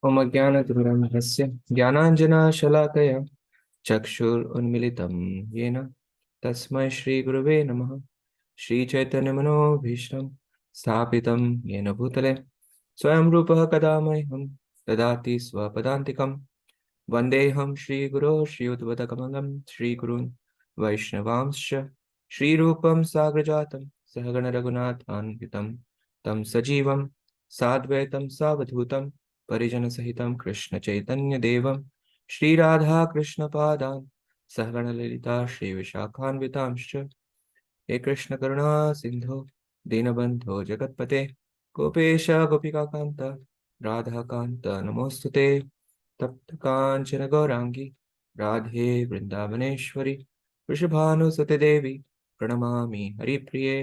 ओम अज्ञानतिमिरन्धस्य ज्ञानाञ्जनशलाकया चक्षुरुन्मिलितं येन तस्मै श्रीगुरवे नमः। श्रीचैतन्यमनोभीष्टं स्थापितं येन भूतले स्वयं रूपः कदा मह्यं ददाति स्वपदान्तिकं। वन्देऽहं श्रीगुरो श्रीयुतपदकमलं श्रीगुरून् वैष्णवांश्च श्रीरूपं साग्रजातं सहगणरघुनाथान्वितं तं सजीवं साद्वैतं सावधूतं परिजनसहितं कृष्णचैतन्यदेवं श्रीराधाकृष्णपादान् सहगणललिता श्रीविशाखान्वितांश्च। हे कृष्ण करुणा सिंधु दीनबंधो जगत्पते गोपेश गोपिकाकांत राधाकांत नमोस्तुते। तप्त कांचन गौरांगी राधे वृंदावनेश्वरी वृषभानुसुते देवी प्रणमामि हरिप्रिये।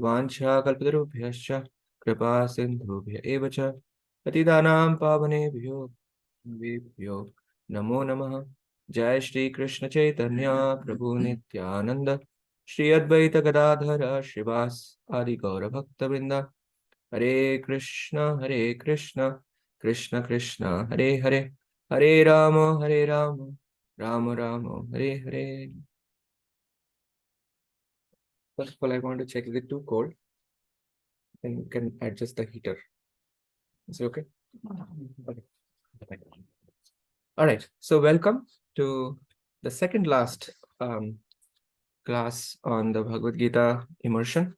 वाञ्छाकल्पतरुभ्यश्च कृपा सिन्धुभ्य एव च पतितानां पावनेभ्यो वेभ्यो नमो नमः। जय श्री कृष्ण चैतन्य प्रभु नित्यानंद श्री अद्वैत गदाधर श्रीवास आदि गौर भक्त वृंदा। हरे कृष्ण कृष्ण कृष्ण हरे हरे, हरे Ram Ram Ram Hare Hare. First of all, I want to check, is it too cold? Then you can adjust the heater. Is it okay? Okay. All right. So welcome to the second last class on the Bhagavad Gita immersion.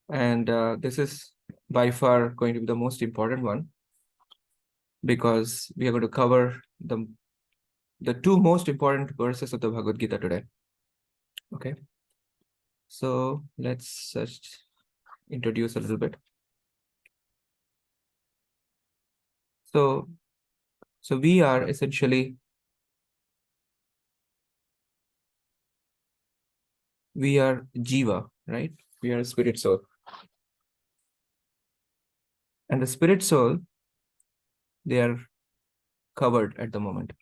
And this is by far going to be the most important one, because we are going to cover the two most important verses of the Bhagavad Gita today. Okay. So let's just introduce a little bit. So we are essentially, we are Jiva, right? We are a spirit soul. And the spirit soul, they are covered at the moment.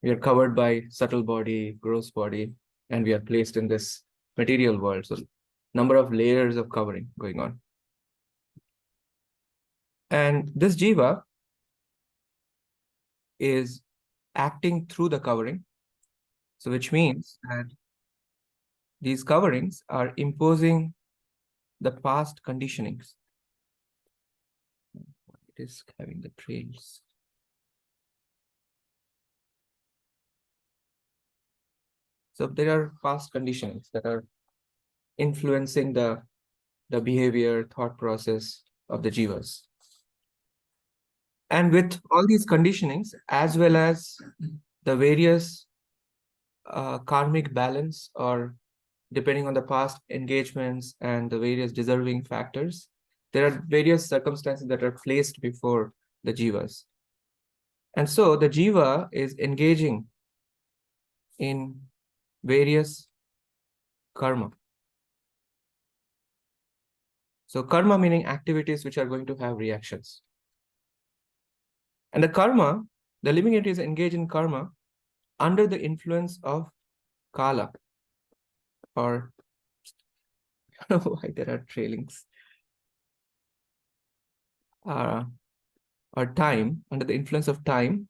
We are covered by subtle body, gross body, and we are placed in this material world. So number of layers of covering going on. And this Jiva is acting through the covering. So which means that these coverings are imposing the past conditionings. It is having the trails. So there are past conditionings that are influencing the behavior, thought process of the jivas. And with all these conditionings, as well as the various karmic balance, or depending on the past engagements and the various deserving factors, there are various circumstances that are placed before the jivas. And so the jiva is engaging in various karma. So karma meaning activities which are going to have reactions. And the karma, the living entities engage in karma under the influence of kala, or I don't know why there are trailings, or time, under the influence of time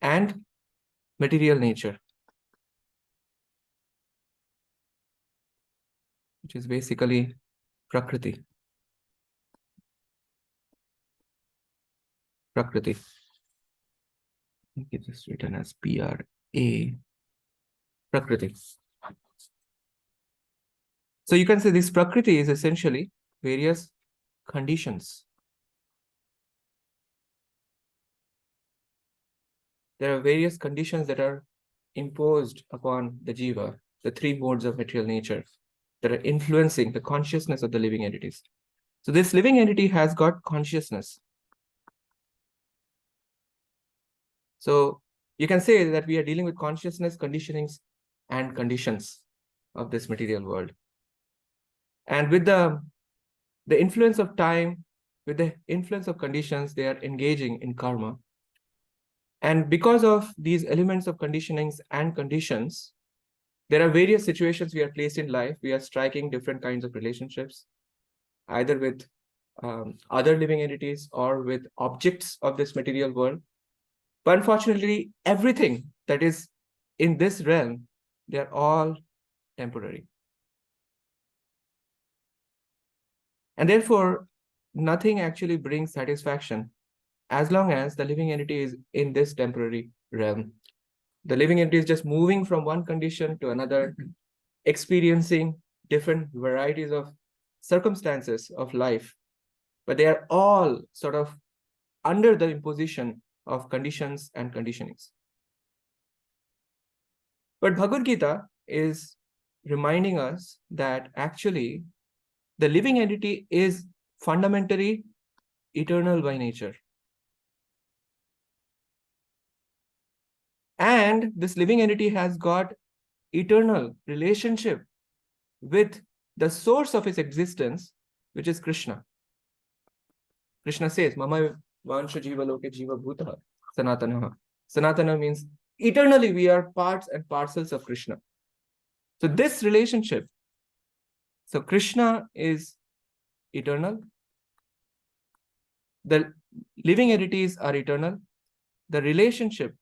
and material nature, which is basically Prakriti. Prakriti. I think it is written as P-R-A. Prakriti. So you can say this Prakriti is essentially various conditions. There are various conditions that are imposed upon the jiva, the three modes of material nature, that are influencing the consciousness of the living entities. So this living entity has got consciousness. So you can say that we are dealing with consciousness, conditionings, and conditions of this material world. And with the influence of time, with the influence of conditions, they are engaging in karma. And because of these elements of conditionings and conditions, there are various situations we are placed in life. We are striking different kinds of relationships, either with other living entities or with objects of this material world. But unfortunately, everything that is in this realm, they are all temporary. And therefore, nothing actually brings satisfaction as long as the living entity is in this temporary realm. The living entity is just moving from one condition to another, experiencing different varieties of circumstances of life, but they are all sort of under the imposition of conditions and conditionings. But Bhagavad Gita is reminding us that actually the living entity is fundamentally eternal by nature. And this living entity has got eternal relationship with the source of its existence, which is Krishna. Krishna says, Mama Vansha Jiva Loke Jiva Bhutaha Sanatana. Sanatana means eternally we are parts and parcels of Krishna. So this relationship, so Krishna is eternal. The living entities are eternal. The relationship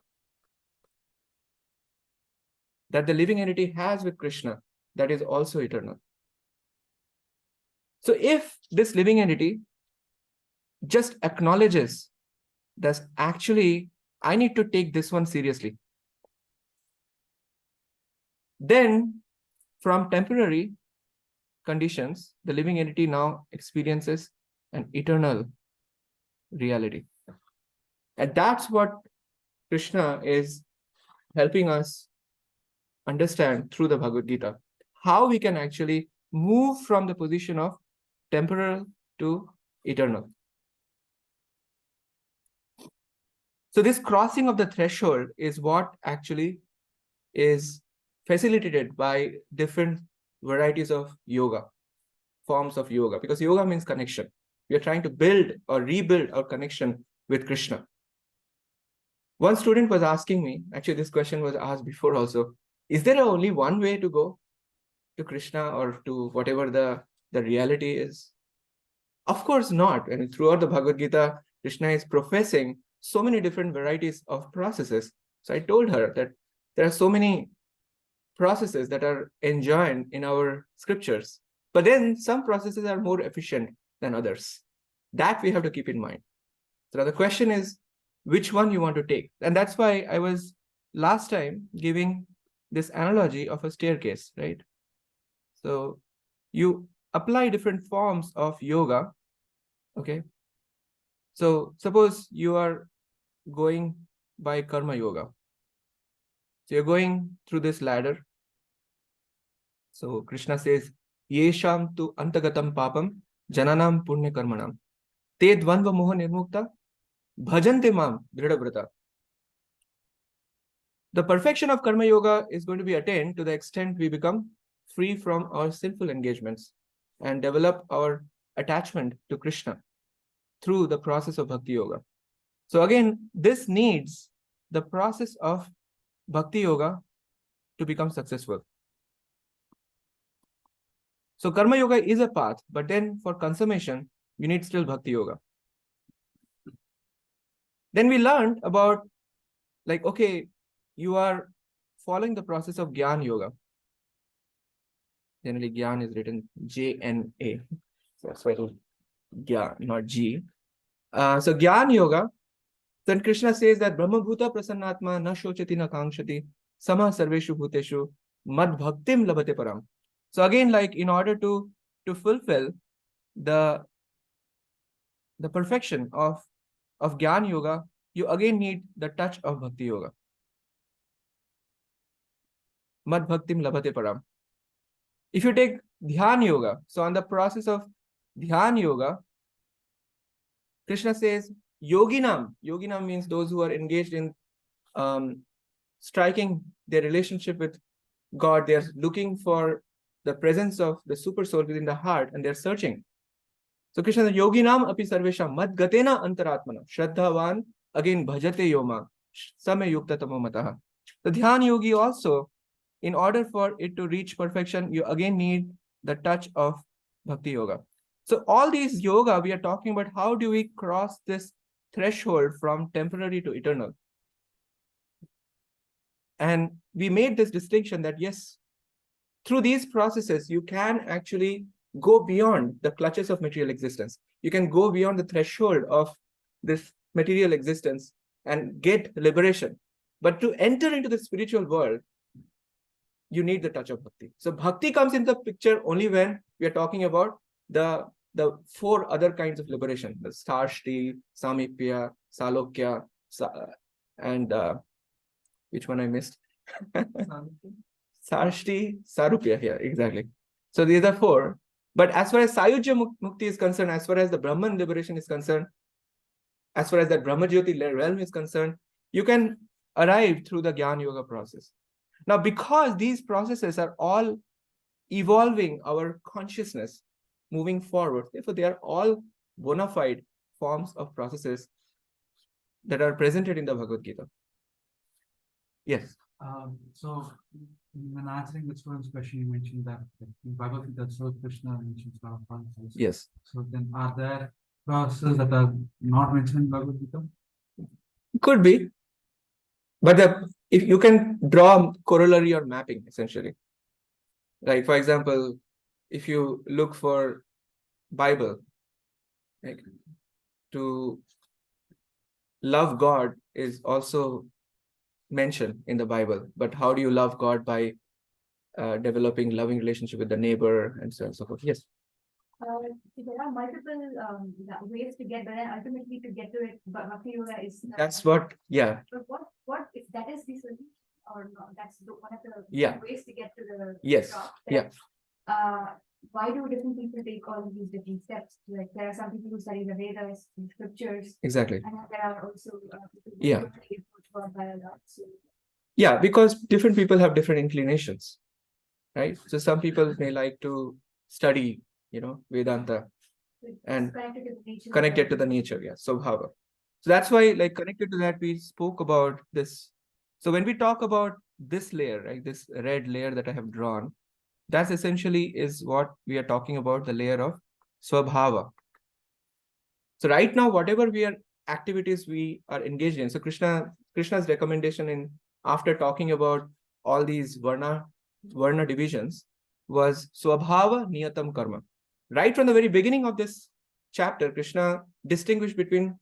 that the living entity has with Krishna, that is also eternal. So if this living entity just acknowledges that actually I need to take this one seriously, then from temporary conditions, the living entity now experiences an eternal reality. And that's what Krishna is helping us understand through the Bhagavad Gita, how we can actually move from the position of temporal to eternal. So this crossing of the threshold is what actually is facilitated by different varieties of yoga, forms of yoga, because yoga means connection. We are trying to build or rebuild our connection with Krishna. One student was asking me, actually this question was asked before also, is there only one way to go to Krishna or to whatever the reality is? Of course not. And throughout the Bhagavad Gita, Krishna is professing so many different varieties of processes. So I told her that there are so many processes that are enjoined in our scriptures, but then some processes are more efficient than others. That we have to keep in mind. So the question is, which one you want to take? And that's why I was last time giving this analogy of a staircase, right? So you apply different forms of yoga, okay? So suppose you are going by karma yoga. So you're going through this ladder. So Krishna says, Yesham tu antagatam papam jananam punya karmanam te dvanva moha nirmukta bhajante mam dridhavrata. The perfection of karma yoga is going to be attained to the extent we become free from our sinful engagements and develop our attachment to Krishna through the process of bhakti yoga. So again, this needs the process of bhakti yoga to become successful. So karma yoga is a path, but then for consummation, you need still bhakti yoga. Then we learned about, like, okay, you are following the process of Gyan yoga. Generally, Gyan is written J-N-A. So that's why it was Gyan, not G. So Gyan yoga, then Krishna says that Brahma Bhuta Prasannatma na shochati na kangshati sama sarveshu bhuteshu mad bhaktim labhate param. So again, like in order to fulfill the perfection of Gyan yoga, you again need the touch of Bhakti yoga. Mad bhaktim labhate param. If you take Dhyan yoga, so on the process of Dhyan yoga, Krishna says yoginam. Yoginam means those who are engaged in striking their relationship with God. They are looking for the presence of the super soul within the heart, and they're searching. So Krishna says, yoginam api sarvesha mad gatena antaratmana shraddhavan again bhajate yoma same yukta tamo mataha. The Dhyan yogi also, in order for it to reach perfection, you again need the touch of Bhakti yoga. So all these yoga, we are talking about how do we cross this threshold from temporary to eternal. And we made this distinction that yes, through these processes, you can actually go beyond the clutches of material existence. You can go beyond the threshold of this material existence and get liberation. But to enter into the spiritual world, you need the touch of bhakti. So bhakti comes in the picture only when we are talking about the four other kinds of liberation: the sarshti, samipya, salokya, and which one I missed? Sarshti, sarupya. Yeah, exactly. So these are four. But as far as sayujya mukti is concerned, as far as the Brahman liberation is concerned, as far as that Brahmajyoti realm is concerned, you can arrive through the Gyan Yoga process. Now, because these processes are all evolving our consciousness moving forward, therefore, they are all bona fide forms of processes that are presented in the Bhagavad Gita. Yes. So, when answering the student's question, you mentioned that in Bhagavad Gita, so Krishna mentions a lot of processes. Yes. So, then are there processes that are not mentioned in Bhagavad Gita? Could be. But if you can draw corollary or mapping, essentially. Like, for example, if you look for Bible, like, to love God is also mentioned in the Bible. But how do you love God? By developing loving relationship with the neighbor and so on and so forth. Yes. There are multiple ways to get there. Ultimately, to get to it, but Bhakti Yoga is. That's what. Yeah. But what if that is the solution or not? That's one of the ways to get to the. Yes. Top. Yeah. Why do different people take all these different steps? Like there are some people who study the Vedas, the scriptures. Exactly. And there are also people who Yeah. get God by Allah. So. Yeah, because different people have different inclinations, right? So some people may like to study, Vedanta and connected to the nature. Yeah, Swabhava. So that's why, like, connected to that, we spoke about this. So when we talk about this layer, right, this red layer that I have drawn, that's essentially is what we are talking about, the layer of Swabhava. So right now, whatever activities we are engaged in, so Krishna's recommendation in after talking about all these varna divisions was Swabhava Niyatam Karma. Right from the very beginning of this chapter, Krishna distinguished between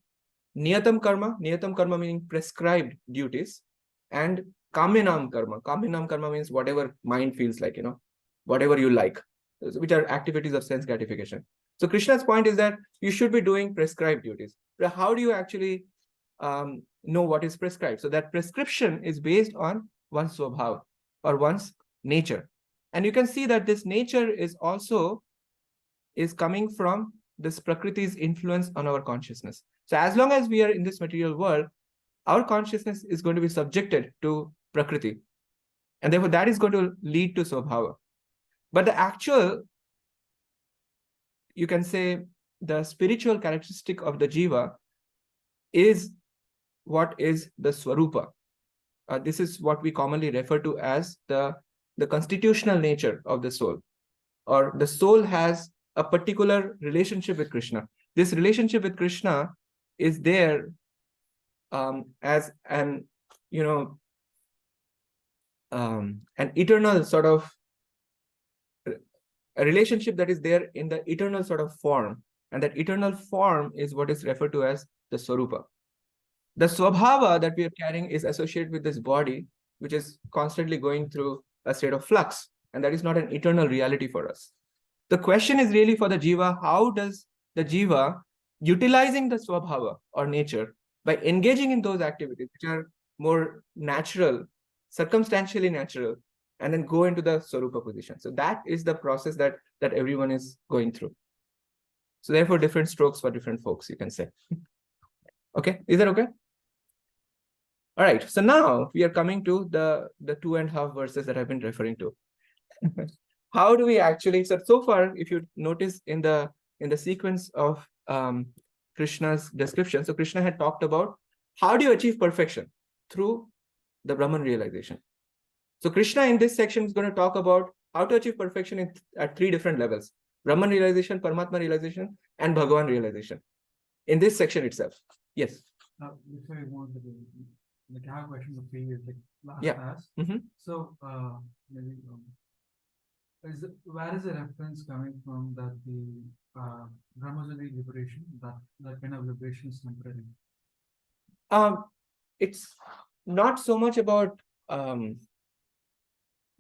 Niyatam Karma meaning prescribed duties, and Kamyanam Karma. Kamyanam Karma means whatever mind feels like, whatever you like, which are activities of sense gratification. So Krishna's point is that you should be doing prescribed duties. But how do you actually know what is prescribed? So that prescription is based on one's swabhava or one's nature. And you can see that this nature is coming from this Prakriti's influence on our consciousness. So as long as we are in this material world, our consciousness is going to be subjected to Prakriti. And therefore that is going to lead to swabhava. But the actual, you can say, the spiritual characteristic of the jiva is what is the swarupa. This is what we commonly refer to as the constitutional nature of the soul, or the soul has a particular relationship with Krishna. This relationship with Krishna is there as an eternal sort of a relationship that is there in the eternal sort of form, and that eternal form is what is referred to as the swarupa. The swabhava that we are carrying is associated with this body, which is constantly going through a state of flux, and that is not an eternal reality for us. The question is really for the jiva: how does the jiva, utilizing the swabhava or nature by engaging in those activities which are more natural, circumstantially natural, and then go into the swarupa position? So that is the process that everyone is going through. So therefore, different strokes for different folks, you can say. Okay, is that okay? All right, so now we are coming to the 2.5 verses that I've been referring to. How do we actually, so far, if you notice in the sequence of Krishna's description, so Krishna had talked about how do you achieve perfection through the Brahman realization. So Krishna in this section is going to talk about how to achieve perfection at 3 different levels. Brahman realization, Paramatma realization, and Bhagavan realization in this section itself. Yes. Before you move to like, I have a question for previous, like last Yeah. class. Mhm. So, maybe, where is the reference coming from that the Brahmajali liberation, that kind of liberation is temporary? It's not so much about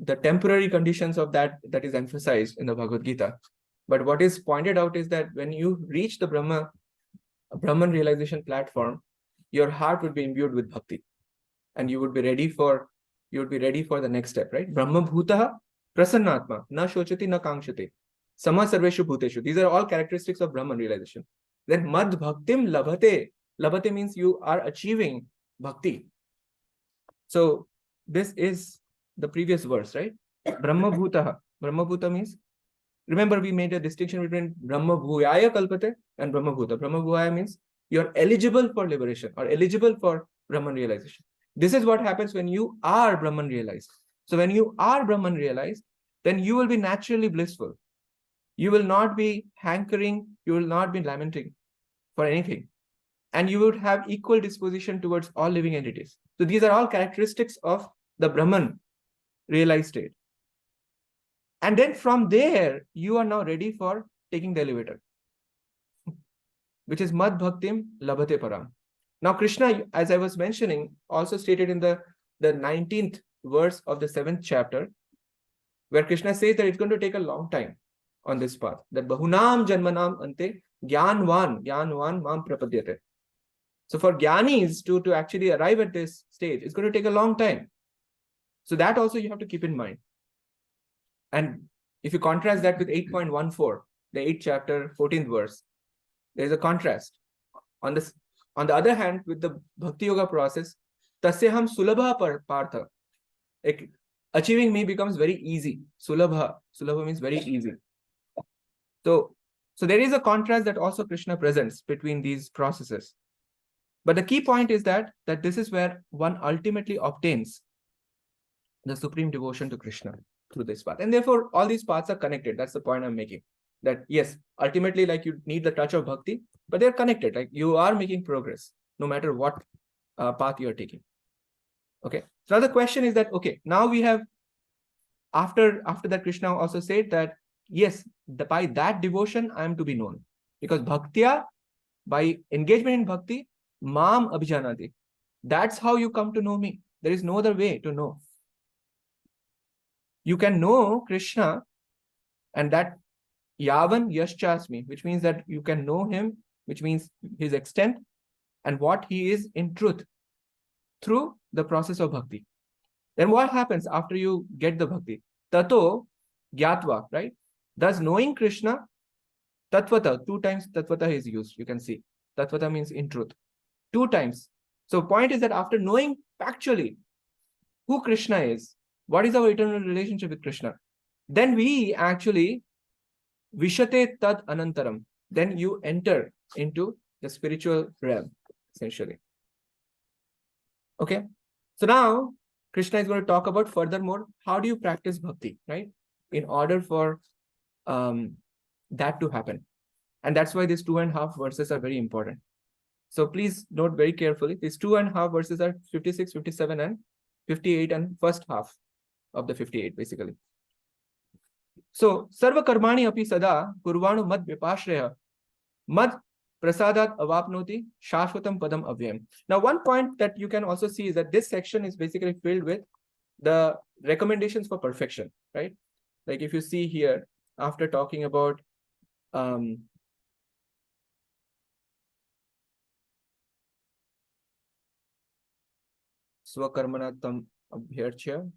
the temporary conditions of that is emphasized in the Bhagavad Gita. But what is pointed out is that when you reach the Brahman realization platform, your heart would be imbued with bhakti, and you would be ready for the next step, right? Brahma bhutaha prasannatma na shochati na kangshati sama sarveshu bhuteshu. These are all characteristics of Brahman realization. Then mad bhaktim labhate. Labhate means you are achieving bhakti. So this is the previous verse, right? Brahma bhutaha. Brahma bhuta means, remember we made a distinction between Brahma bhuyaya kalpate and Brahma bhuta. Brahma bhuyaya means you're eligible for liberation or eligible for Brahman realization. This is what happens when you are Brahman realized. So when you are Brahman realized, then you will be naturally blissful. You will not be hankering, you will not be lamenting for anything. And you would have equal disposition towards all living entities. So these are all characteristics of the Brahman realized state. And then from there, you are now ready for taking the elevator, which is Mad Bhaktim Labhate Param. Now, Krishna, as I was mentioning, also stated in the 19th verse of the 7th chapter, where Krishna says that it's going to take a long time on this path. That Bahunam Janmanam Ante Gyanvan Mam Prapadyate. So for Gyanis to actually arrive at this stage, it's going to take a long time. So that also you have to keep in mind. And if you contrast that with 8.14, the 8th chapter, 14th verse, there is a contrast. On the other hand, with the Bhakti Yoga process, Tasyaham Sulabha Partha. Achieving me becomes very easy. Sulabha means very easy. So there is a contrast that also Krishna presents between these processes. But the key point is that this is where one ultimately obtains the supreme devotion to Krishna through this path. And therefore, all these paths are connected. That's the point I'm making. That yes, ultimately, like you need the touch of bhakti, but they're connected. Like you are making progress, no matter what path you're taking. Okay. So now the question is that, okay, now we have, after that, Krishna also said that, yes, by that devotion, I am to be known. Because bhaktya, by engagement in bhakti, mam abhijanati. That's how you come to know me. There is no other way to know. You can know Krishna, and that yavan yaschasmi, which means that you can know him, which means his extent and what he is in truth through the process of bhakti. Then what happens after you get the bhakti? Tato gyatva, right? Thus knowing Krishna, tatvata, 2 times tatvata is used. You can see tatvata means in truth, 2 times. So point is that after knowing factually who Krishna is, what is our eternal relationship with Krishna, then we actually vishate tad anantaram. Then you enter into the spiritual realm, essentially. Okay. So now Krishna is going to talk about furthermore, how do you practice bhakti, right? In order for that to happen. And that's why these 2.5 verses are very important. So please note very carefully, these 2.5 verses are 56, 57, and 58, and first half of the 58, basically. So, sarva karmani api sada kurvanu mad vipashreya mad prasadat avapnoti shashvatam padam avyam. Now, one point that you can also see is that this section is basically filled with the recommendations for perfection, right? Like if you see here, after talking about swakarmanatam abhyarchya.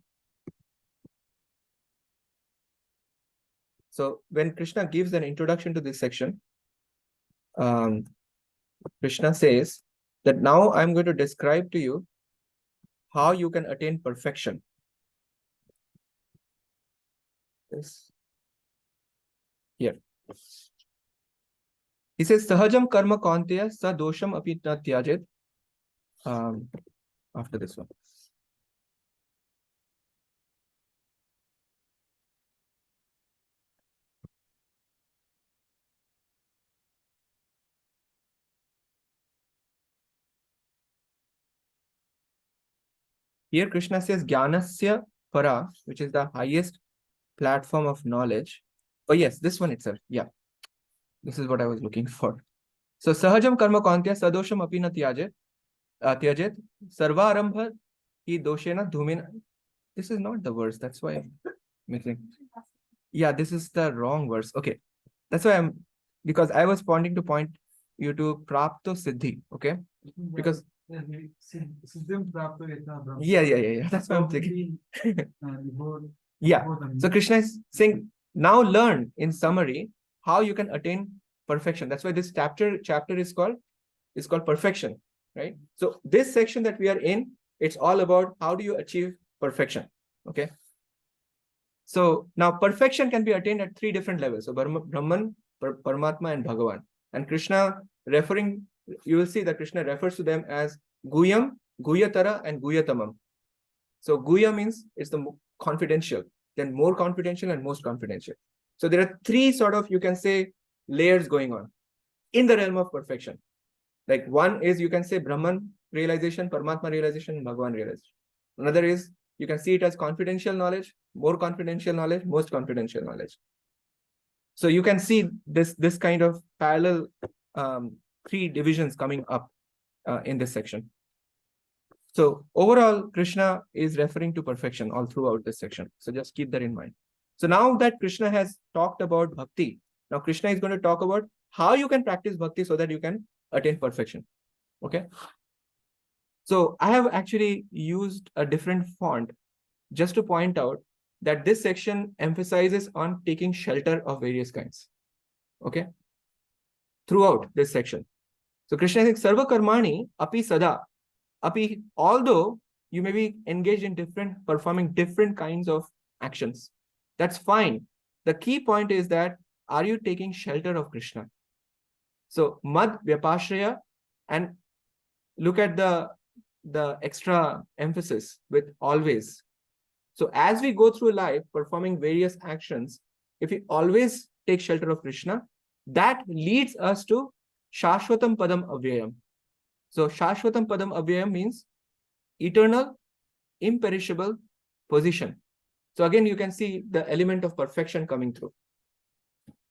So when Krishna gives an introduction to this section, Krishna says that now I'm going to describe to you how you can attain perfection. This here. He says, Sahajam karma kaunteya sa dosham api na tyajet. After this one. Here Krishna says Jnanasya Para, which is the highest platform of knowledge. Oh yes, this one itself. Yeah, this is what I was looking for. So Sahajam Karma Kantya Sadosham Apina Tyajet Sarva Arambha Hi Doshena Dhumina. This is not the verse. That's why I'm mixing. Yeah, this is the wrong verse. Okay. That's why because I was wanting to point you to Prapto Siddhi. Okay. Because Siddhim Prapto Yatha Brahma. yeah. That's why I'm thinking. Before Yeah. the So Krishna is saying, now learn in summary how you can attain perfection. That's why this chapter is called perfection, right? So this section that we are in, it's all about how do you achieve perfection. Okay. So now perfection can be attained at 3 different levels. So Brahman, Paramatma, and Bhagavan. And Krishna you will see that Krishna refers to them as Guyam, Guyatara, and Guyatamam. So Guya means it's the confidential, then more confidential and most confidential. So there are 3 sort of, you can say, layers going on in the realm of perfection. Like one is, you can say, Brahman realization, Paramatma realization, and Bhagavan realization. Another is, you can see it as confidential knowledge, more confidential knowledge, most confidential knowledge. So you can see this kind of parallel 3 divisions coming up in this section. So overall, Krishna is referring to perfection all throughout this section. So just keep that in mind. So now that Krishna has talked about bhakti, now Krishna is going to talk about how you can practice bhakti so that you can attain perfection. Okay. So I have actually used a different font just to point out that this section emphasizes on taking shelter of various kinds. Okay. Throughout this section. So Krishna is saying, Sarva Karmani Api Sada. Api, although you may be engaged in performing different kinds of actions, that's fine. The key point is that, are you taking shelter of Krishna? So Mad Vyapashraya, and look at the extra emphasis with always. So as we go through life performing various actions, if we always take shelter of Krishna, that leads us to Shashvatam Padam Avyayam. So Shashvatam Padam Avyayam means eternal, imperishable position. So again, you can see the element of perfection coming through.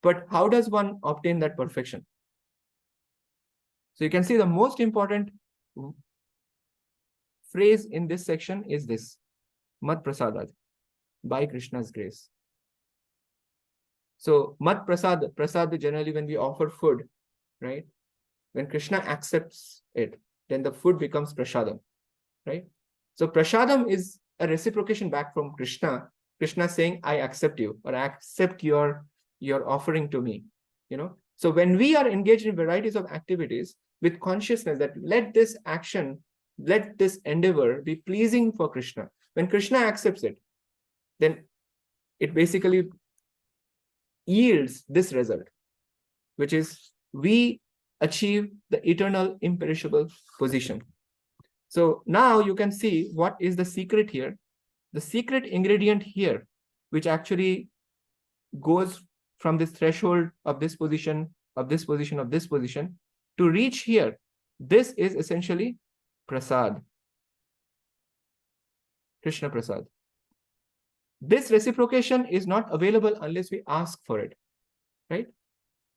But how does one obtain that perfection? So you can see the most important phrase in this section is this, Mat Prasadat, by Krishna's grace. So Mat Prasad generally when we offer food, right? When Krishna accepts it, then the food becomes prasadam, right? So prasadam is a reciprocation back from Krishna. Krishna saying, I accept you, or I accept your offering to me, So when we are engaged in varieties of activities with consciousness that let this action, let this endeavor be pleasing for Krishna. When Krishna accepts it, then it basically yields this result, which is we achieve the eternal imperishable position. So now you can see what is the secret here. The secret ingredient here, which actually goes from this threshold of this position, of this position, of this position, to reach here. This is essentially prasad, Krishna prasad. This reciprocation is not available unless we ask for it, right?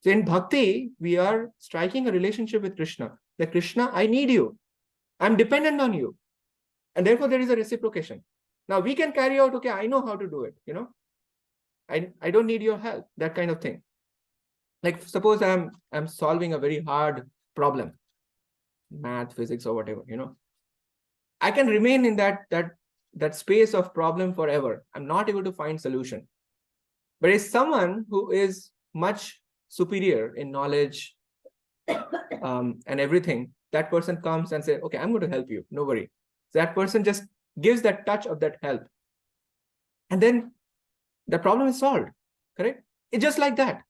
So in bhakti, we are striking a relationship with Krishna. That Krishna, I need you. I'm dependent on you. And therefore there is a reciprocation. Now we can carry out, okay, I know how to do it, I don't need your help, that kind of thing. Like suppose I'm solving a very hard problem, math, physics, or whatever, I can remain in that space of problem forever. I'm not able to find solution. But if someone who is much superior in knowledge and everything, that person comes and says, okay, I'm going to help you, no worry. So that person just gives that touch of that help. And then the problem is solved, correct? It's just like that.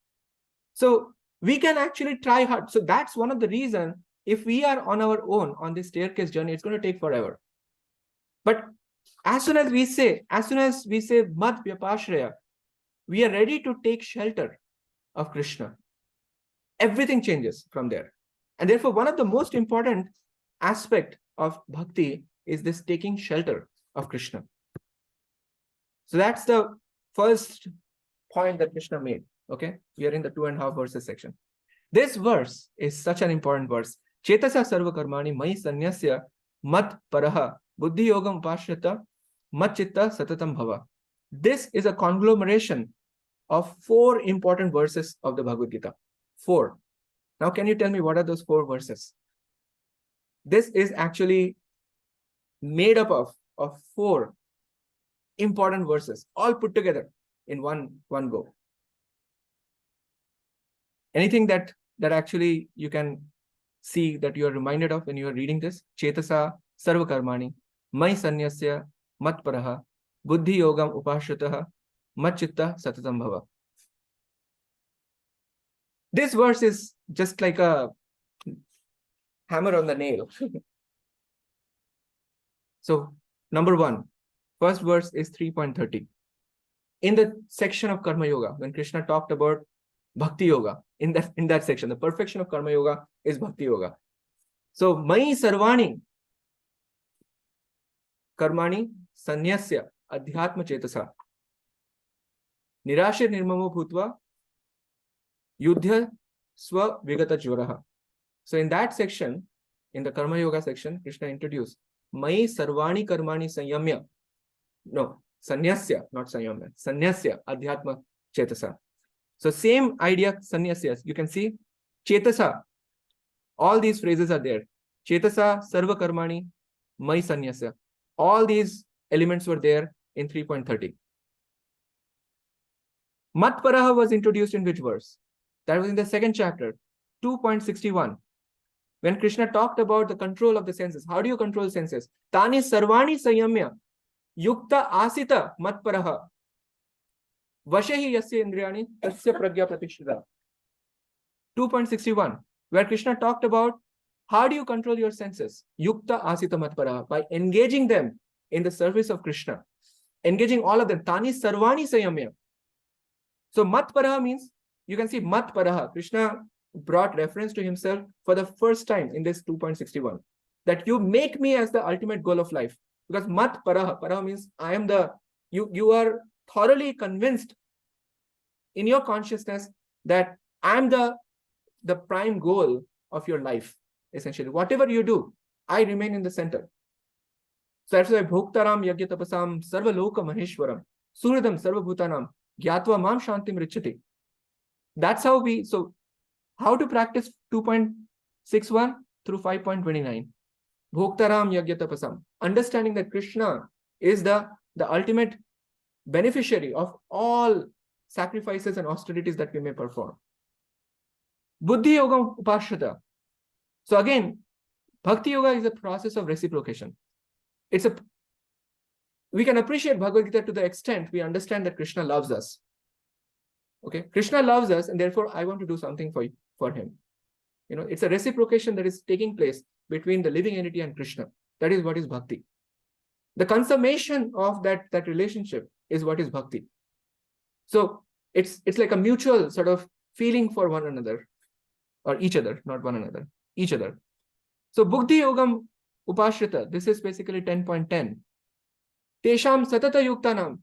So we can actually try hard. So that's one of the reasons, if we are on our own on this staircase journey, it's going to take forever. But as soon as we say Mad Vyapashraya, we are ready to take shelter of Krishna. Everything changes from there. And therefore, one of the most important aspect of bhakti is this taking shelter of Krishna. So that's the first point that Krishna made. Okay, we are in the 2.5 verses section. This verse is such an important verse. Chetasa sarva karmani mai sanyasya mat paraha buddhi yogam upashyata mat chitta satatam bhava. This is a conglomeration of 4 important verses of the Bhagavad Gita. 4. Now, can you tell me what are those 4 verses? This is actually made up of 4 important verses, all put together in one go. Anything that actually you can see that you are reminded of when you are reading this? Chetasa sarva karmani mai sanyasya mat paraha buddhi yogam upashyatah mat chitta satatam bhava. This verse is just like a hammer on the nail. So, number 1, first verse is 3.30. In the section of Karma Yoga, when Krishna talked about Bhakti Yoga, in that section, the perfection of Karma Yoga is Bhakti Yoga. So, Mai Sarvani Karmani Sanyasya Adhyatma Chetasa Nirashir Nirmamo Bhutva Yudhya Swa Vigata Jvaraha. So, in that section, in the Karma Yoga section, Krishna introduced Mai Sarvani Karmani Sanyamya. No, Sanyasya, not Sanyamya. Sanyasya Adhyatma Chetasa. So, same idea, Sanyasya. You can see Chetasa. All these phrases are there. Chetasa, Sarva Karmani, Mai Sanyasya. All these elements were there in 3.30. Matparaha was introduced in which verse? That was in the 2nd chapter, 2.61. When Krishna talked about the control of the senses. How do you control senses? Tani sarvani sanyamya yukta asita matparaha vashehi yasya indriyani tasya pragya pratishtita. 2.61, where Krishna talked about how do you control your senses? Yukta asita matparaha, by engaging them in the service of Krishna. Engaging all of them. Tani sarvani sanyamya. So matparaha means, you can see matparaha. Krishna brought reference to himself for the first time in this 2.61. That you make me as the ultimate goal of life. Because paraha means I am you are thoroughly convinced in your consciousness that I am the prime goal of your life. Essentially, whatever you do, I remain in the center. So that's why Bhoktaram Yagya Tapasam Sarva Loka Maheshwaram Suhridam Sarva Bhutanam Gyatva Mam Shantim Richati. That's how how to practice 2.61 through 5.29. Bhoktaram Yagya Tapasam. Understanding that Krishna is the ultimate beneficiary of all sacrifices and austerities that we may perform. Buddhi Yoga Upashyata. So again, Bhakti Yoga is a process of reciprocation. We can appreciate Bhagavad Gita to the extent we understand that Krishna loves us. Okay, Krishna loves us, and therefore I want to do something for him. It's a reciprocation that is taking place between the living entity and Krishna. That is what is bhakti. The consummation of that relationship is what is bhakti. So it's like a mutual sort of feeling for one another, or each other, not one another, each other. So buddhi yogam upashrita, this is basically 10.10. Tesham satata yuktanam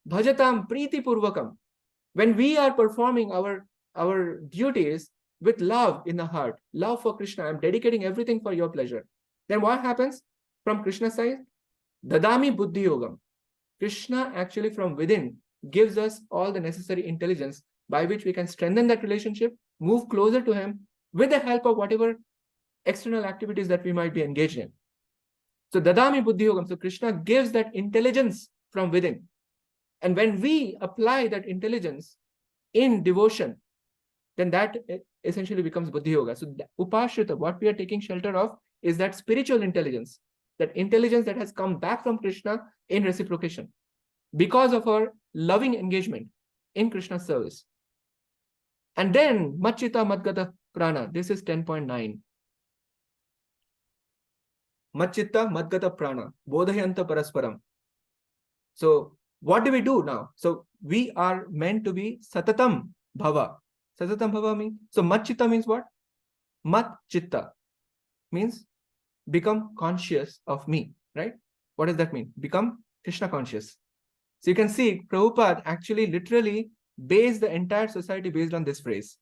bhajatam priti purvakam. When we are performing our duties with love in the heart, love for Krishna, I'm dedicating everything for your pleasure. Then what happens from Krishna's side? Dadami buddhi yogam. Krishna actually from within gives us all the necessary intelligence by which we can strengthen that relationship, move closer to him with the help of whatever external activities that we might be engaged in. So dadami buddhi yogam. So Krishna gives that intelligence from within. And when we apply that intelligence in devotion, then that essentially becomes buddhi yoga. So upashrita, what we are taking shelter of is that spiritual intelligence, that intelligence that has come back from Krishna in reciprocation because of our loving engagement in Krishna's service. And then Machita Madgata Prana, this is 10.9. Machita Madgata Prana, Bodhayanta Parasparam. So what do we do now? So we are meant to be Satatam Bhava. Satatam Bhava means, so Machita means what? Mat Chitta means become conscious of me, right? What does that mean? Become Krishna conscious. So you can see Prabhupada actually literally based the entire society based on this phrase.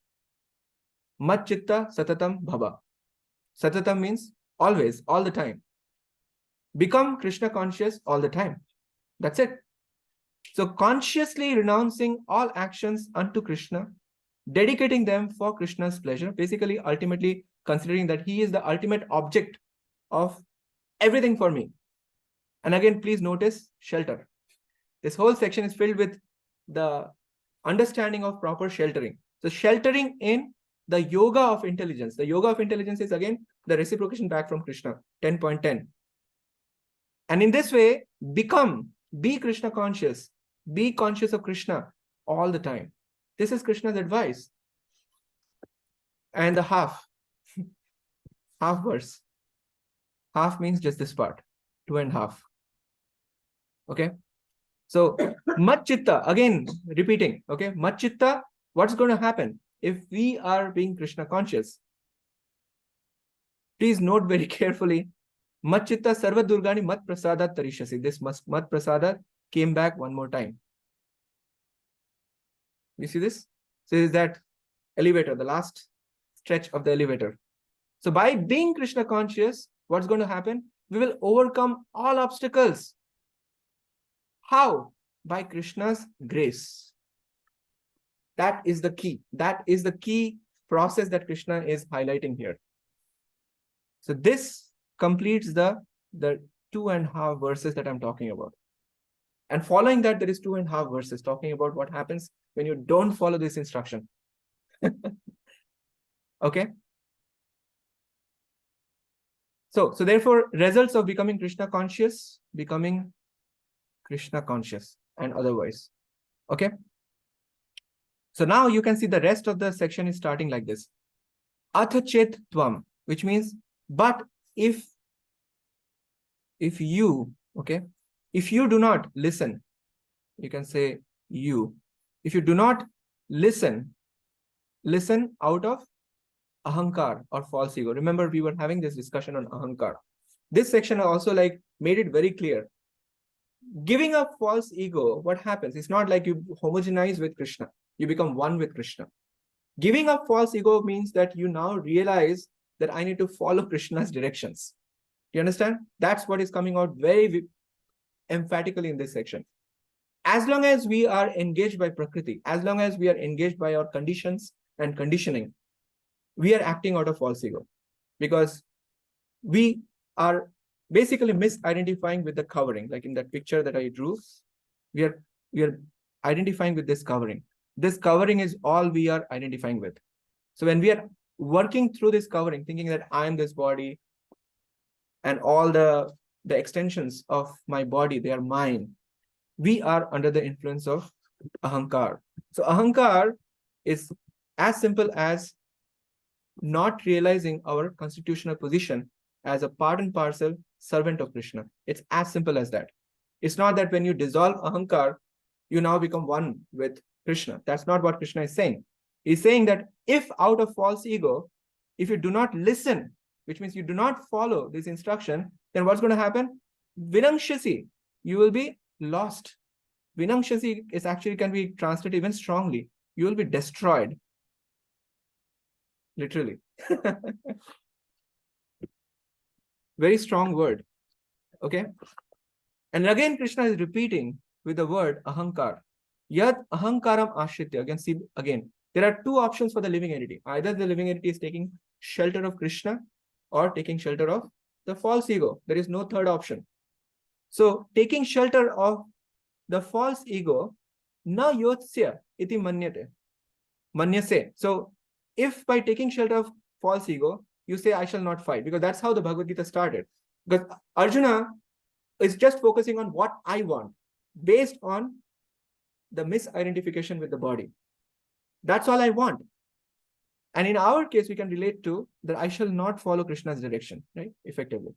Mat chitta satatam bhava. Satatam means always, all the time. Become Krishna conscious all the time. That's it. So consciously renouncing all actions unto Krishna, dedicating them for Krishna's pleasure, basically ultimately considering that he is the ultimate object of everything for me. And again, please notice shelter. This whole section is filled with the understanding of proper sheltering. So sheltering in the yoga of intelligence. The yoga of intelligence is again the reciprocation back from Krishna, 10.10. And in this way, be Krishna conscious, be conscious of Krishna all the time. This is Krishna's advice. And the half verse. Half means just this part, 2.5. Okay. So, mat chitta, again, repeating, okay, mat chitta, what's going to happen if we are being Krishna conscious? Please note very carefully, mat chitta sarva durgani mat prasada tarishasi. This mat prasada came back one more time. You see this? So, is that elevator, the last stretch of the elevator. So, by being Krishna conscious, what's going to happen? We will overcome all obstacles. How? By Krishna's grace. That is the key. That is the key process that Krishna is highlighting here. So this completes the 2.5 verses that I'm talking about. And following that, there is 2.5 verses talking about what happens when you don't follow this instruction. Okay. So therefore, results of becoming Krishna conscious, and otherwise. Okay. So now you can see the rest of the section is starting like this. Atha chet tvam, which means, but if you, okay, if you do not listen, you can say you. If you do not listen out of ahankar or false ego. Remember, we were having this discussion on ahankar. This section also like made it very clear. Giving up false ego, what happens? It's not like you homogenize with Krishna. You become one with Krishna. Giving up false ego means that you now realize that I need to follow Krishna's directions. You understand? That's what is coming out very emphatically in this section. As long as we are engaged by Prakriti, as long as we are engaged by our conditions and conditioning, we are acting out of false ego because we are basically misidentifying with the covering. Like in that picture that I drew, we are identifying with this covering. This covering is all we are identifying with. So when we are working through this covering, thinking that I am this body and all the extensions of my body, they are mine, we are under the influence of ahankar. So ahankar is as simple as not realizing our constitutional position as a part and parcel servant of Krishna. It's as simple as that. It's not that when you dissolve ahankar, you now become one with Krishna. That's not what Krishna is saying. He's saying that if out of false ego, if you do not listen, which means you do not follow this instruction, then what's going to happen? Vinamshasi, you will be lost. Vinamshasi is actually can be translated even strongly. You will be destroyed. Literally. Very strong word. Okay. And again, Krishna is repeating with the word ahankar. Yad ahankaram ashritya. Again, see again. There are two options for the living entity. Either the living entity is taking shelter of Krishna or taking shelter of the false ego. There is no third option. So taking shelter of the false ego, na yotsya iti manyate. Manyase. So if by taking shelter of false ego, you say, I shall not fight, because that's how the Bhagavad Gita started. Because Arjuna is just focusing on what I want, based on the misidentification with the body. That's all I want. And in our case, we can relate to that I shall not follow Krishna's direction, right? Effectively.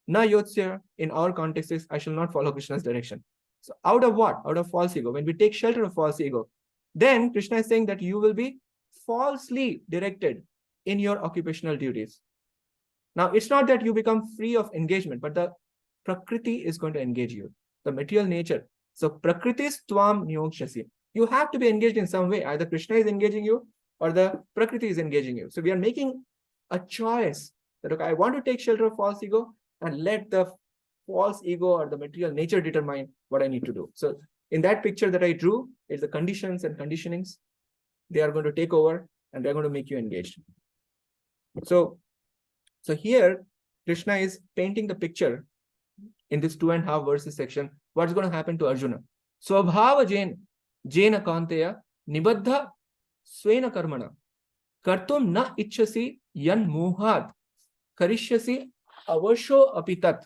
Na yotsya, in our context, is I shall not follow Krishna's direction. So out of what? Out of false ego. When we take shelter of false ego, then Krishna is saying that you will be falsely directed in your occupational duties. Now, it's not that you become free of engagement, but the Prakriti is going to engage you, the material nature. So Prakritis Tvam Nyokshasi. You have to be engaged in some way. Either Krishna is engaging you or the Prakriti is engaging you. So we are making a choice that, okay, I want to take shelter of false ego and let the false ego or the material nature determine what I need to do. So in that picture that I drew, it's the conditions and conditionings. They are going to take over and they're going to make you engaged. So here Krishna is painting the picture in this 2.5 verses section. What's going to happen to Arjuna? Swabhava jena kanteya nibaddha swena karmana kartum na ichhasi yan mohat karishyasi avasho apitat.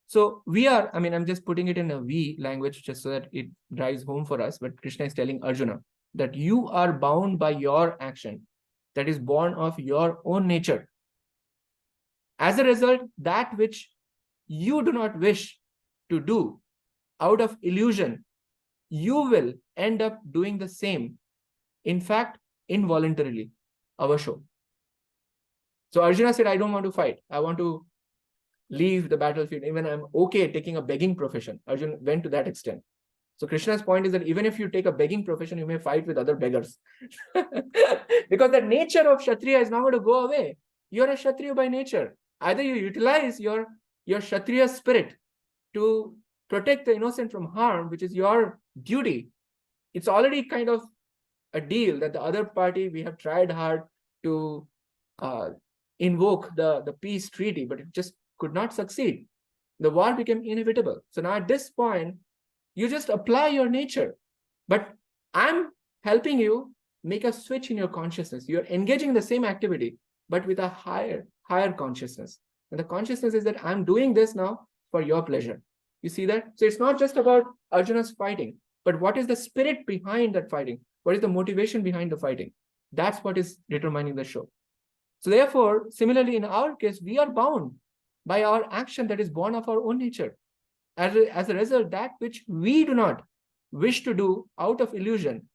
So we are, I'm just putting it in a we language just so that it drives home for us. But Krishna is telling Arjuna that you are bound by your action that is born of your own nature. As a result, that which you do not wish to do out of illusion, you will end up doing the same. In fact, involuntarily. Avasho. So Arjuna said, I don't want to fight. I want to leave the battlefield. Even I'm okay taking a begging profession. Arjuna went to that extent. So Krishna's point is that even if you take a begging profession, you may fight with other beggars. Because the nature of Kshatriya is not going to go away. You're a Kshatriya by nature. Either you utilize your Kshatriya spirit to protect the innocent from harm, which is your duty. It's already kind of a deal that the other party, we have tried hard to invoke the peace treaty, but it just could not succeed. The war became inevitable. So now at this point, you just apply your nature. But I'm helping you make a switch in your consciousness. You're engaging the same activity, but with a higher consciousness. And the consciousness is that I'm doing this now for your pleasure. You see that? So it's not just about Arjuna's fighting, but what is the spirit behind that fighting? What is the motivation behind the fighting? That's what is determining the show. So therefore, similarly, in our case, we are bound by our action that is born of our own nature. As a result, that which we do not wish to do out of illusion,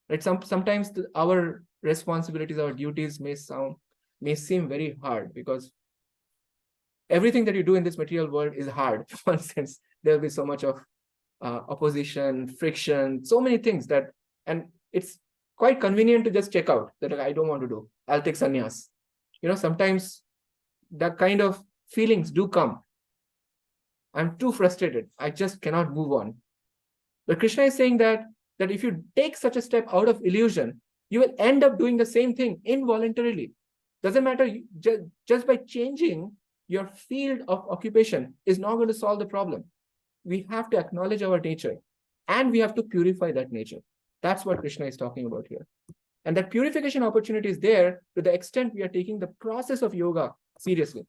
right? Sometimes our responsibilities, our duties may seem very hard, because everything that you do in this material world is hard. For instance, there will be so much of opposition, friction, so many things and it's quite convenient to just check out that I don't want to do. I'll take sannyas. Sometimes that kind of feelings do come. I'm too frustrated. I just cannot move on. But Krishna is saying that if you take such a step out of illusion, you will end up doing the same thing involuntarily. Doesn't matter. Just by changing your field of occupation is not going to solve the problem. We have to acknowledge our nature and we have to purify that nature. That's what Krishna is talking about here. And that purification opportunity is there to the extent we are taking the process of yoga seriously.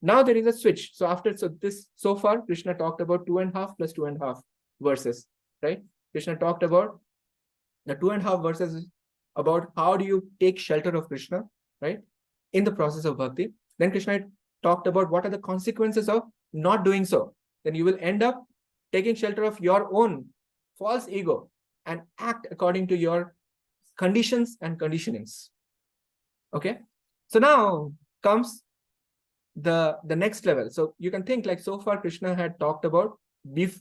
Now there is a switch. So far, Krishna talked about 2.5 plus 2.5 verses, right? Krishna talked about the 2.5 verses about how do you take shelter of Krishna, right? In the process of bhakti. Then Krishna talked about what are the consequences of not doing so. Then you will end up taking shelter of your own false ego and act according to your conditions and conditionings. Okay? So now comes the next level. So you can think like so far Krishna had talked about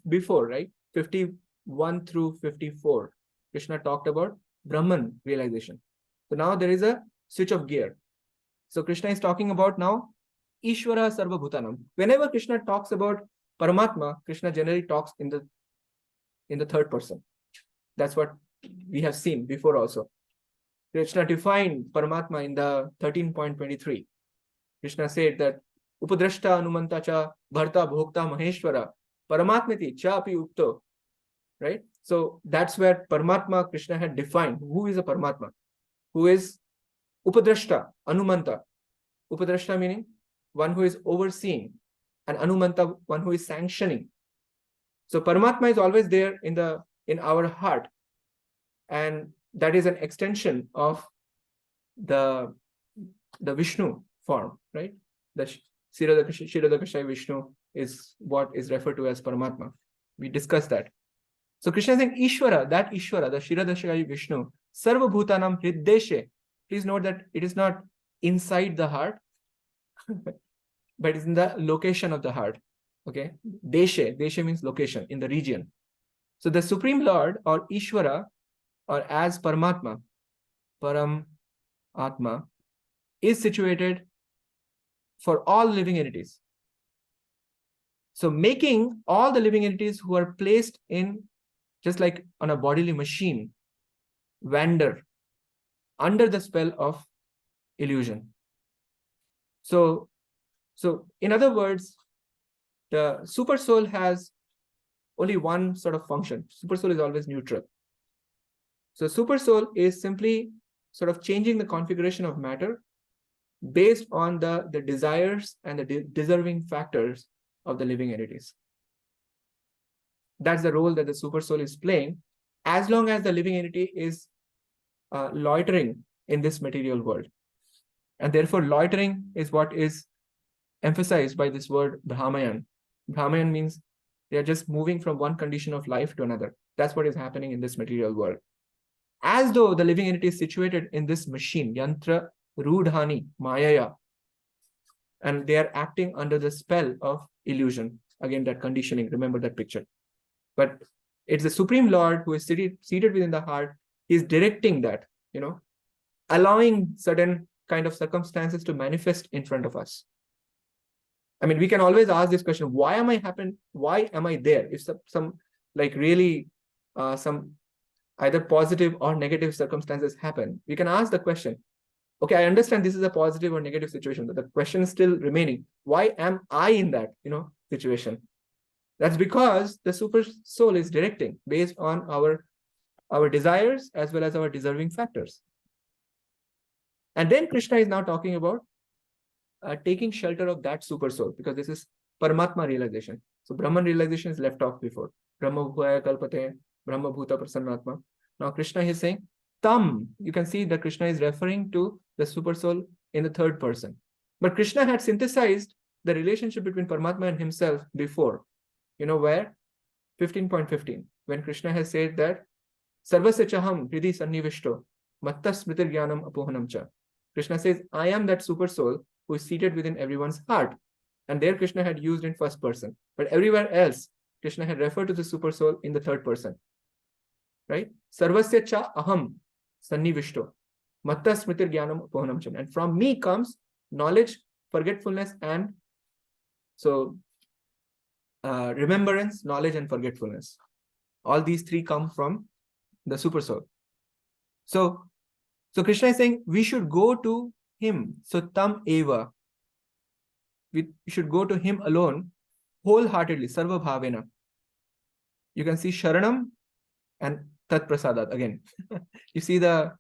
before, right? 51 through 54. Krishna talked about Brahman realization. So now there is a switch of gear. So Krishna is talking about now Ishvara Sarva Bhutanam. Whenever Krishna talks about Paramatma, Krishna generally talks in the third person. That's what we have seen before also. Krishna defined Paramatma in the 13.23. Krishna said that Upadrashta Anumanta cha Bharta Bhokta Maheshwara Paramatmati cha api ukto. Right? So that's where Paramatma Krishna had defined. Who is a Paramatma? Who is Upadrashta, Anumanta. Upadrashta meaning one who is overseeing, and Anumanta, one who is sanctioning. So Paramatma is always there in our heart, and that is an extension of the Vishnu form, right? The Kshirodakashayi Vishnu is what is referred to as Paramatma. We discussed that. So Krishna is saying Ishvara, the Kshirodakashayi Vishnu, Sarva Bhutanam Hriddeshe. Please note that it is not inside the heart. but it's in the location of the heart. Okay, deshe means location, in the region. So the Supreme Lord, or Ishvara, or as Paramatma, Param Atma, is situated for all living entities. So making all the living entities who are placed in, just like on a bodily machine, wander under the spell of illusion. So in other words, the super soul has only one sort of function. Super soul is always neutral. So super soul is simply sort of changing the configuration of matter based on the desires and the deserving factors of the living entities. That's the role that the super soul is playing, as long as the living entity is loitering in this material world. And therefore, loitering is what is emphasized by this word Brahmayan. Brahmayan means they are just moving from one condition of life to another. That's what is happening in this material world. As though the living entity is situated in this machine, Yantra Rudhani, Mayaya, and they are acting under the spell of illusion. Again, that conditioning, remember that picture. But it's the Supreme Lord who is seated within the heart. He is directing that, allowing certain kind of circumstances to manifest in front of us. I mean, we can always ask this question: why am I there? If some like really some either positive or negative circumstances happen, we can ask the question, okay, I understand this is a positive or negative situation, but the question is still remaining. Why am I in that, situation? That's because the super soul is directing based on our desires as well as our deserving factors. And then Krishna is now talking about taking shelter of that super soul, because this is Paramatma realization. So Brahman realization is left off before. Brahma bhuvaya kalpate, Brahma bhuta prasannatma. Now Krishna is saying, Tam. You can see that Krishna is referring to the super soul in the third person. But Krishna had synthesized the relationship between Paramatma and himself before. Where? 15.15. When Krishna has said that, Sarvasya chaham hridi sannivishto, mattas smritir jnanam apohanam cha. Krishna says, I am that super soul who is seated within everyone's heart. And there Krishna had used in first person. But everywhere else, Krishna had referred to the super soul in the third person. Right? Sarvasya cha aham sannivishto, mattas smritir jnanam apohanam cha. And from me comes knowledge, forgetfulness, and remembrance, knowledge, and forgetfulness. All these three come from the super soul. So Krishna is saying we should go to him. So tam eva. We should go to him alone, wholeheartedly, sarva bhavena. You can see sharanam and tat prasadat again. You see the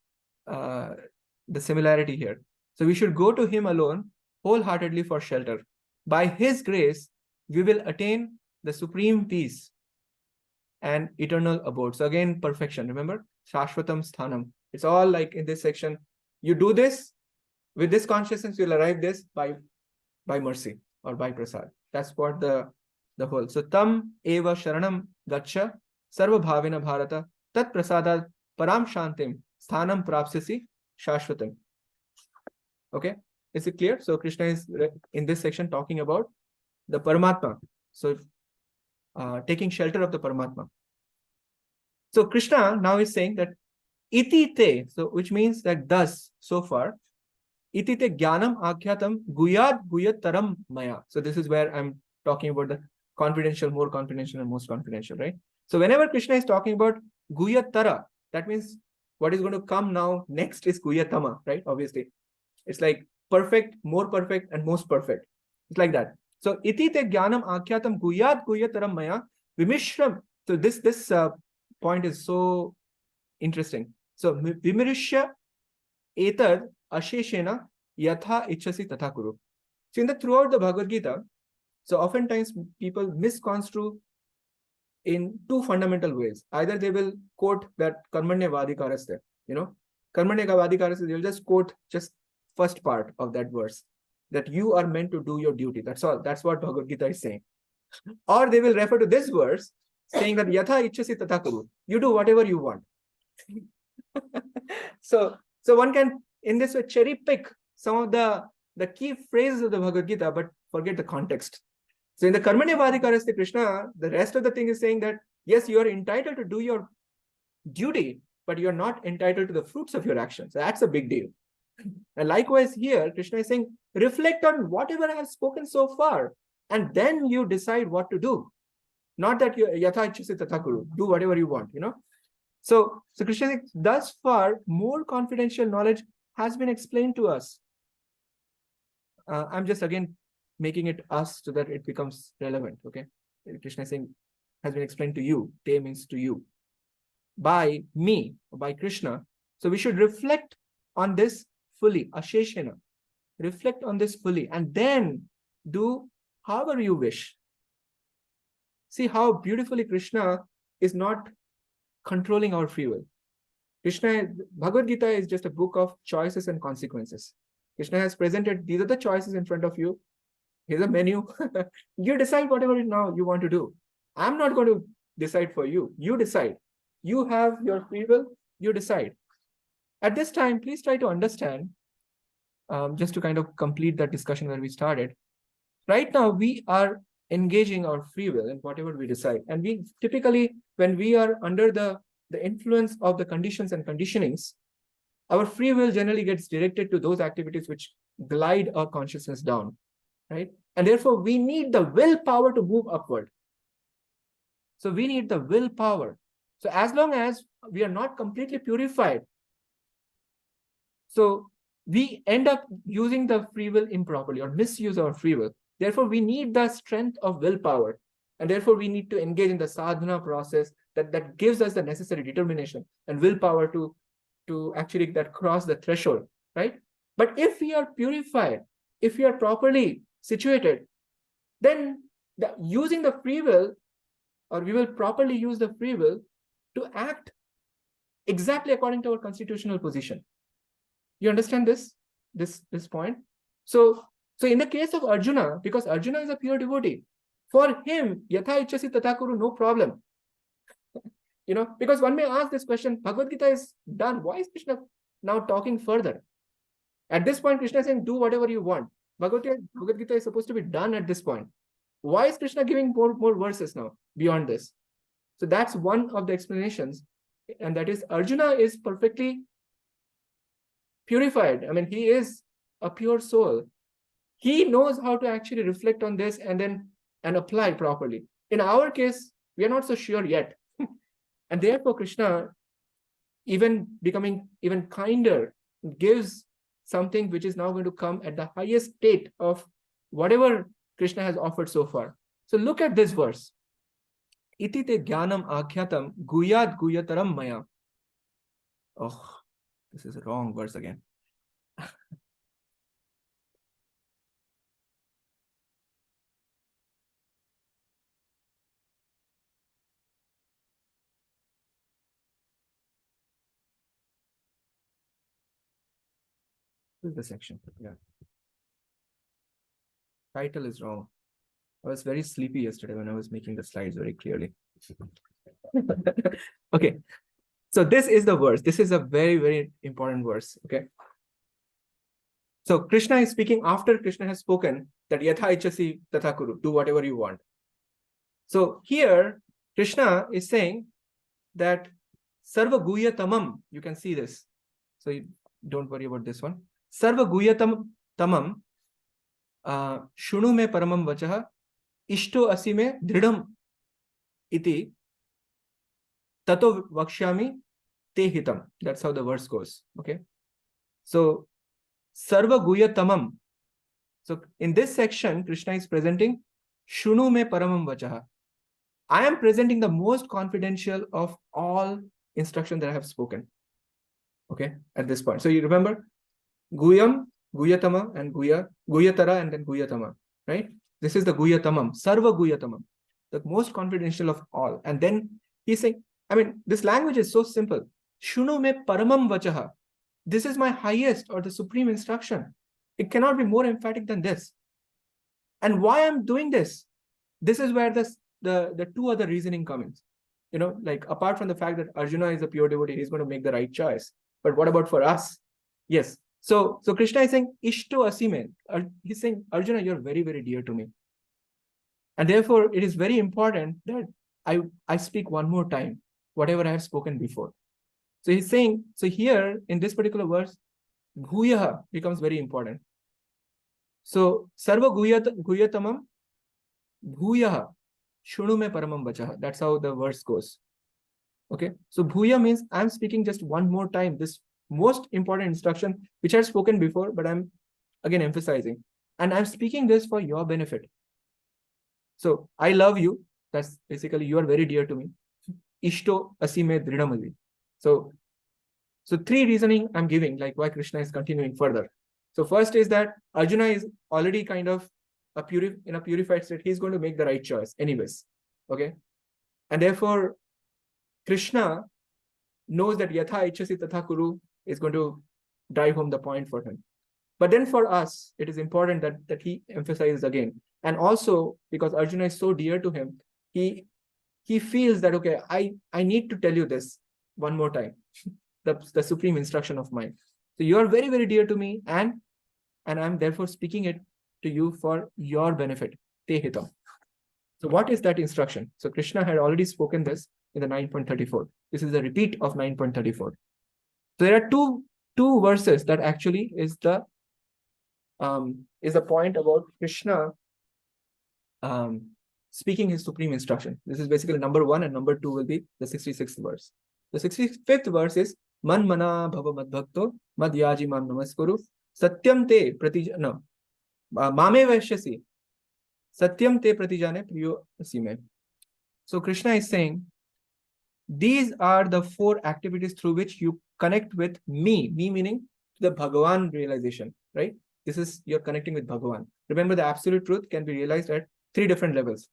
similarity here. So we should go to him alone, wholeheartedly for shelter. By his grace, we will attain the supreme peace and eternal abode. So again, perfection. Remember, shashvatam sthanam. It's all like in this section. You do this with this consciousness, you'll arrive this by mercy or by prasad. That's what the whole. So tam eva sharanam gacha sarva bhavena bharata tat prasada param shantim sthanam prapsasi shashvatam. Okay, is it clear? So Krishna is in this section talking about the Paramatma. So taking shelter of the Paramatma. So Krishna now is saying that iti te, so which means that thus, so far, iti te jnanam akhyatam guyad guyataram maya. So this is where I'm talking about the confidential, more confidential, and most confidential, right? So whenever Krishna is talking about guyatara, that means what is going to come now next is guyatama, right? Obviously, it's like perfect, more perfect, and most perfect. It's like that. So iti te jnanam akhyatam guyad guyataram maya vimishram. So this point is so interesting. So vimirishya etad asheshena yatha ichhasi tatha kuru. So throughout the Bhagavad Gita, so oftentimes people misconstrue in two fundamental ways. Either they will quote that karmanya vadikaraste, karmanya vadikaraste, they'll just quote just first part of that verse, that you are meant to do your duty. That's all. That's what Bhagavad Gita is saying. Or they will refer to this verse saying that yatha ichhasi tatha kuru. You do whatever you want. So one can in this way cherry pick some of the the key phrases of the Bhagavad Gita, but forget the context. So in the Karmanyavadhikarasthi Krishna, the rest of the thing is saying that, yes, you are entitled to do your duty, but you're not entitled to the fruits of your actions. That's a big deal. And likewise here, Krishna is saying, reflect on whatever I have spoken so far, and then you decide what to do. Not that you yatha ichchasi tatha kuru, do whatever you want, So Krishna says, thus far, more confidential knowledge has been explained to us. I'm just again making it us so that it becomes relevant. Okay, Krishna is saying has been explained to you. Te means to you, by me, by Krishna. So we should reflect on this fully, asheshena. Reflect on this fully, and then do however you wish. See how beautifully Krishna is not controlling our free will. Bhagavad Gita is just a book of choices and consequences. Krishna has presented, these are the choices in front of you. Here's a menu. You decide whatever now you want to do. I'm not going to decide for you. You decide. You have your free will. You decide. At this time, please try to understand, just to kind of complete that discussion where we started. Right now, we are engaging our free will in whatever we decide. And we typically, when we are under the influence of the conditions and conditionings, our free will generally gets directed to those activities which glide our consciousness down, right? And therefore, we need the willpower to move upward. So we need the willpower. So as long as we are not completely purified, so we end up using the free will improperly or misuse our free will. Therefore, we need the strength of willpower. And therefore, we need to engage in the sadhana process that gives us the necessary determination and willpower to actually that cross the threshold, right? But if we are purified, if we are properly situated, then using the free will, or we will properly use the free will to act exactly according to our constitutional position. You understand this point? So in the case of Arjuna, because Arjuna is a pure devotee, for him, yatha ichchasi tatha kuru, no problem. Because one may ask this question, Bhagavad Gita is done. Why is Krishna now talking further? At this point, Krishna is saying, do whatever you want. Bhagavad Gita is supposed to be done at this point. Why is Krishna giving more verses now beyond this? So that's one of the explanations. And that is Arjuna is perfectly purified. I mean, he is a pure soul. He knows how to actually reflect on this and apply properly. In our case, we are not so sure yet. And therefore, Krishna, even becoming even kinder, gives something which is now going to come at the highest state of whatever Krishna has offered so far. So look at this verse. Iti te jnanam akhyatam guyat guyataram maya. Oh, this is a wrong verse again. This is the section. Yeah. Title is wrong. I was very sleepy yesterday when I was making the slides very clearly. Okay. So this is the verse. This is a very, very important verse. Okay. So Krishna is speaking after Krishna has spoken that yatha ichchasi tatha kuru, do whatever you want. So here Krishna is saying that sarva guhyatamam, you can see this. So don't worry about this one. Sarva guhyatamam shunu me paramam vachaha ishto asi me dridham iti tato vakshyami te hitam. That's how the verse goes. Okay. So sarva guhyatamam. So in this section, Krishna is presenting shunu me paramam vachaha. I am presenting the most confidential of all instruction that I have spoken. Okay, at this point. So you remember Guyam, Guyatama, and Guyatara, and then Guyatama, right? This is the Guyatamam, Sarva Guyatamam, the most confidential of all. And then he's saying, I mean, this language is so simple. Shunu me paramam vachaha. This is my highest or the supreme instruction. It cannot be more emphatic than this. And why I'm doing this? This is where the two other reasoning comes. Like apart from the fact that Arjuna is a pure devotee, he's going to make the right choice. But what about for us? Yes. So Krishna is saying, Ishto asime. He's saying, Arjuna, you're very, very dear to me. And therefore, it is very important that I speak one more time, whatever I have spoken before. So he's saying, so here in this particular verse, Bhuyaha becomes very important. So Sarva Guyatamam Bhuyaha Shunu me Paramam Vachaha. That's how the verse goes. Okay. So Bhuya means I'm speaking just one more time, this most important instruction, which I've spoken before, but I'm again emphasizing. And I'm speaking this for your benefit. So I love you. That's basically, you are very dear to me. Ishto asime dridamali. So three reasoning I'm giving, like why Krishna is continuing further. So first is that Arjuna is already kind of in a purified state. He's going to make the right choice anyways. Okay. And therefore, Krishna knows that Yatha Ichchasi Tatha Kuru is going to drive home the point for him. But then for us, it is important that he emphasizes again. And also, because Arjuna is so dear to him, he feels that, okay, I need to tell you this one more time, the supreme instruction of mine. So you are very, very dear to me, and I'm therefore speaking it to you for your benefit. Te hitam. So what is that instruction? So Krishna had already spoken this in the 9.34. This is a repeat of 9.34. So there are two verses that actually is the point about Krishna speaking his supreme instruction. This is basically number 1, and number 2 will be the 66th verse. The 65th verse is Man mana bhava madbhakto madhyaji mam namaskuru satyam te pratijana mame vaishyasi satyam te pratijane priyo asime. So Krishna is saying, these are the 4 activities through which you connect with me meaning the Bhagavan realization, right? This is, you're connecting with Bhagavan. Remember, the absolute truth can be realized at 3 different levels: